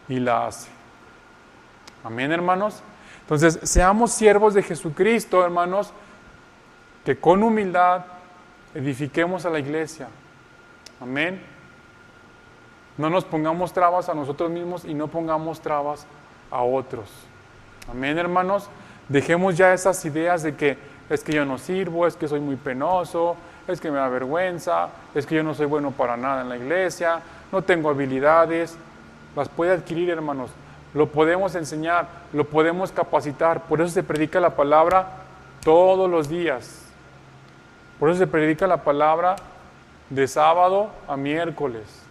y la hace. Amén, hermanos. Entonces, seamos siervos de Jesucristo, hermanos, que con humildad edifiquemos a la iglesia. Amén. No nos pongamos trabas a nosotros mismos y no pongamos trabas a otros. Amén, hermanos. Dejemos ya esas ideas de que es que yo no sirvo, es que soy muy penoso, es que me da vergüenza, es que yo no soy bueno para nada en la iglesia, no tengo habilidades. Las puede adquirir, hermanos. Lo podemos enseñar, lo podemos capacitar. Por eso se predica la palabra todos los días. Por eso se predica la palabra de sábado a miércoles.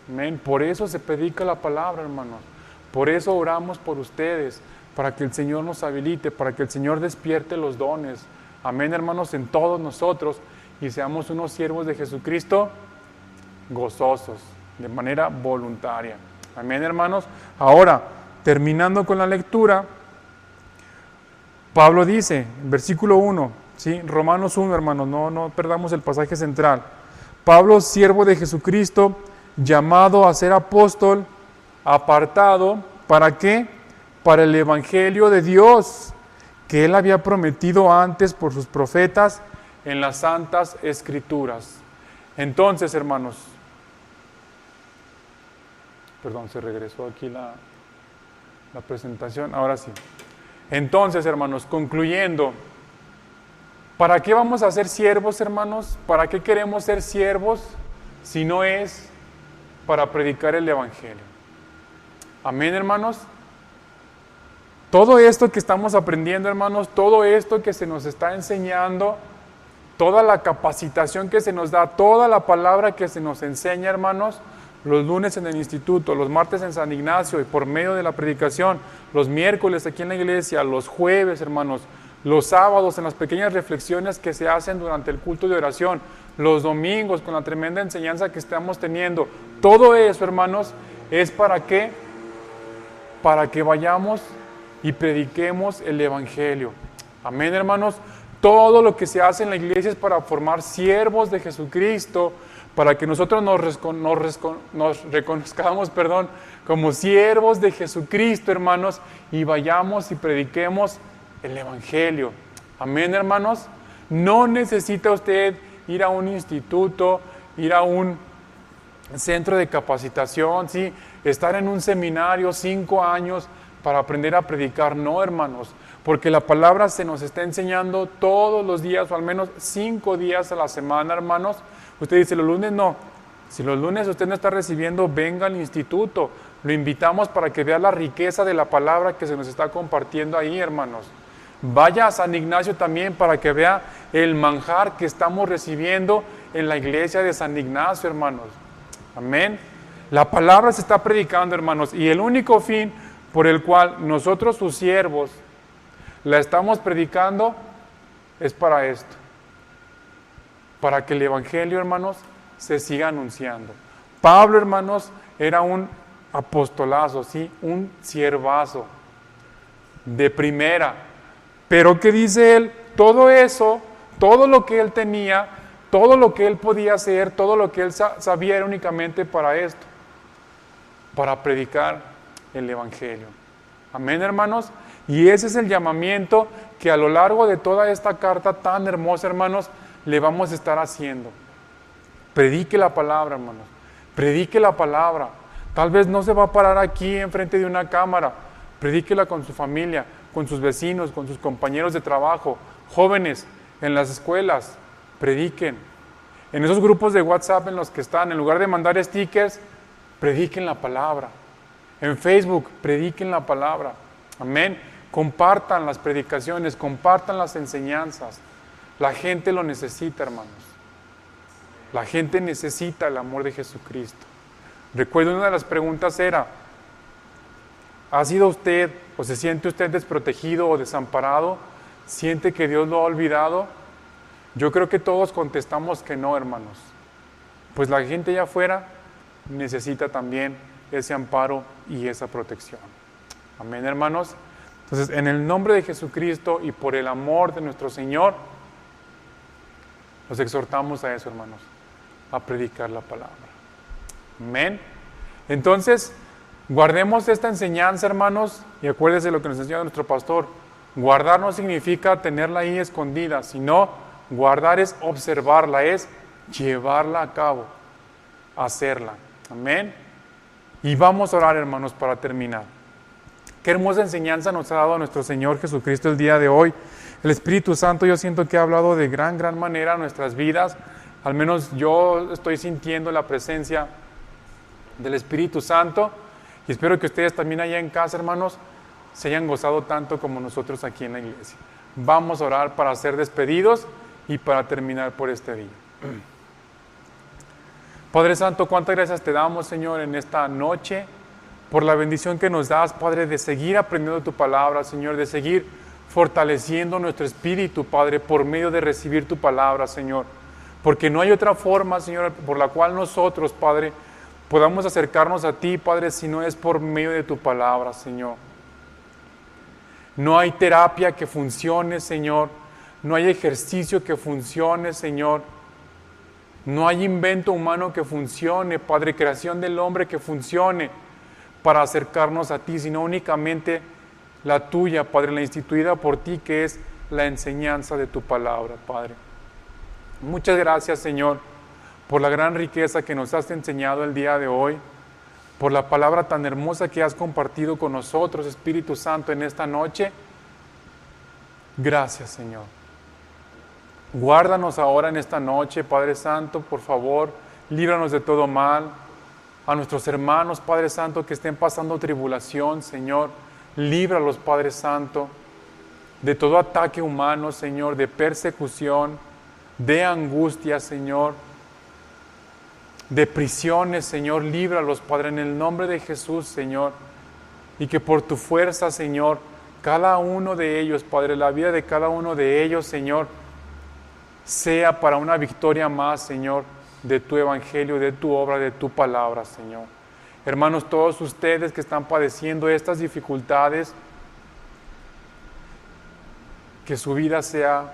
Amén. Por eso se predica la palabra, hermanos. Por eso oramos por ustedes, para que el Señor nos habilite, para que el Señor despierte los dones. Amén, hermanos, en todos nosotros, y seamos unos siervos de Jesucristo gozosos, de manera voluntaria. Amén, hermanos. Ahora, terminando con la lectura, Pablo dice, versículo 1, ¿sí? Romanos 1, hermanos, no perdamos el pasaje central. Pablo, siervo de Jesucristo, llamado a ser apóstol, apartado, ¿para qué? Para el evangelio de Dios, que él había prometido antes por sus profetas en las santas escrituras. Entonces, hermanos, perdón, se regresó aquí la presentación, ahora sí. Entonces, hermanos, concluyendo, ¿para qué vamos a ser siervos, hermanos? ¿Para qué queremos ser siervos si no es para predicar el evangelio? Amén, hermanos. Todo esto que estamos aprendiendo, hermanos, todo esto que se nos está enseñando, toda la capacitación que se nos da, toda la palabra que se nos enseña, hermanos, los lunes en el instituto, los martes en San Ignacio y por medio de la predicación, los miércoles aquí en la iglesia, los jueves, hermanos, los sábados en las pequeñas reflexiones que se hacen durante el culto de oración, los domingos con la tremenda enseñanza que estamos teniendo. Todo eso, hermanos, es ¿para qué? Para que vayamos y prediquemos el Evangelio. Amén, hermanos. Todo lo que se hace en la iglesia es para formar siervos de Jesucristo, para que nosotros nos reconozcamos, como siervos de Jesucristo, hermanos, y vayamos y prediquemos el Evangelio. Amén, hermanos. No necesita usted ir a un instituto, ir a un centro de capacitación, ¿sí? Estar en un seminario 5 años para aprender a predicar. No, hermanos, porque la palabra se nos está enseñando todos los días, o al menos 5 días a la semana, hermanos. Usted dice, los lunes no. Si los lunes usted no está recibiendo, venga al instituto. Lo invitamos para que vea la riqueza de la palabra que se nos está compartiendo ahí, hermanos. Vaya a San Ignacio también para que vea el manjar que estamos recibiendo en la iglesia de San Ignacio, hermanos. Amén. La palabra se está predicando, hermanos, y el único fin por el cual nosotros, sus siervos, la estamos predicando es para esto. Para que el Evangelio, hermanos, se siga anunciando. Pablo, hermanos, era un apostolazo, ¿sí? Un siervazo de primera. Pero ¿qué dice él? Todo eso, todo lo que él tenía, todo lo que él podía hacer, todo lo que él sabía era únicamente para esto, para predicar el Evangelio. Amén, hermanos. Y ese es el llamamiento que a lo largo de toda esta carta tan hermosa, hermanos, le vamos a estar haciendo. Predique la palabra, hermanos. Predique la palabra. Tal vez no se va a parar aquí enfrente de una cámara. Predíquela con su familia, con sus vecinos, con sus compañeros de trabajo, jóvenes, en las escuelas. Prediquen. En esos grupos de WhatsApp en los que están, en lugar de mandar stickers, prediquen la palabra. En Facebook, prediquen la palabra. Amén. Compartan las predicaciones, compartan las enseñanzas. La gente lo necesita, hermanos. La gente necesita el amor de Jesucristo. Recuerdo una de las preguntas era, ¿ha sido usted o se siente usted desprotegido o desamparado? ¿Siente que Dios lo ha olvidado? Yo creo que todos contestamos que no, hermanos. Pues la gente allá afuera necesita también ese amparo y esa protección. Amén, hermanos. Entonces, en el nombre de Jesucristo y por el amor de nuestro Señor, los exhortamos a eso, hermanos, a predicar la palabra. Amén. Entonces, guardemos esta enseñanza, hermanos, y acuérdense lo que nos enseña nuestro pastor. Guardar no significa tenerla ahí escondida, sino guardar es observarla, es llevarla a cabo, hacerla. Amén. Y vamos a orar, hermanos, para terminar. Qué hermosa enseñanza nos ha dado nuestro Señor Jesucristo el día de hoy. El Espíritu Santo, yo siento que ha hablado de gran manera a nuestras vidas. Al menos yo estoy sintiendo la presencia del Espíritu Santo. Y espero que ustedes también allá en casa, hermanos, se hayan gozado tanto como nosotros aquí en la iglesia. Vamos a orar para ser despedidos y para terminar por este día. Padre Santo, cuántas gracias te damos, Señor, en esta noche, por la bendición que nos das, Padre, de seguir aprendiendo tu palabra, Señor, de seguir fortaleciendo nuestro espíritu, Padre, por medio de recibir tu palabra, Señor. Porque no hay otra forma, Señor, por la cual nosotros, Padre, podamos acercarnos a ti, Padre, si no es por medio de tu palabra, Señor. No hay terapia que funcione, Señor. No hay ejercicio que funcione, Señor. No hay invento humano que funcione, Padre, creación del hombre que funcione para acercarnos a ti, sino únicamente la tuya, Padre, la instituida por ti, que es la enseñanza de tu palabra, Padre. Muchas gracias, Señor, por la gran riqueza que nos has enseñado el día de hoy, por la palabra tan hermosa que has compartido con nosotros, Espíritu Santo, en esta noche. Gracias, Señor. Guárdanos ahora en esta noche, Padre Santo, por favor, líbranos de todo mal. A nuestros hermanos, Padre Santo, que estén pasando tribulación, Señor, líbralos, Padre Santo, de todo ataque humano, Señor, de persecución, de angustia, Señor. de prisiones, Señor, líbralos, Padre, en el nombre de Jesús, Señor. Y que por tu fuerza, Señor, cada uno de ellos, Padre, la vida de cada uno de ellos, Señor, sea para una victoria más, Señor, de tu evangelio, de tu obra, de tu palabra, Señor. Hermanos, todos ustedes que están padeciendo estas dificultades, que su vida sea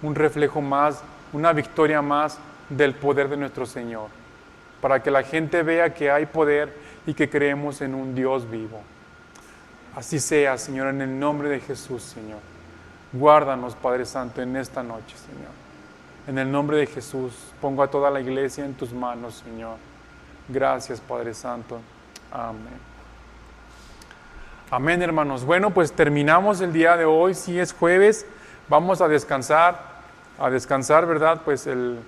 un reflejo más, una victoria más del poder de nuestro Señor, para que la gente vea que hay poder y que creemos en un Dios vivo. Así sea, Señor, en el nombre de Jesús, Señor. Guárdanos, Padre Santo, en esta noche, Señor. En el nombre de Jesús, pongo a toda la iglesia en tus manos, Señor. Gracias, Padre Santo. Amén. Amén, hermanos. Bueno, pues terminamos el día de hoy. Si es jueves, vamos a descansar, ¿verdad? Pues el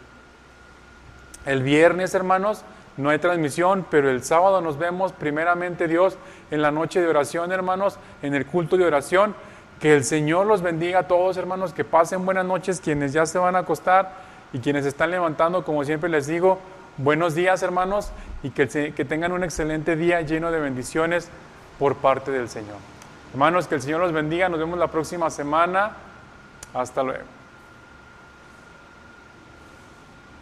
viernes, hermanos, no hay transmisión, pero el sábado nos vemos, primeramente Dios, en la noche de oración, hermanos, en el culto de oración. Que el Señor los bendiga a todos, hermanos, que pasen buenas noches, quienes ya se van a acostar y quienes están levantando, como siempre les digo, buenos días, hermanos, y que tengan un excelente día lleno de bendiciones por parte del Señor. Hermanos, que el Señor los bendiga, nos vemos la próxima semana. Hasta luego.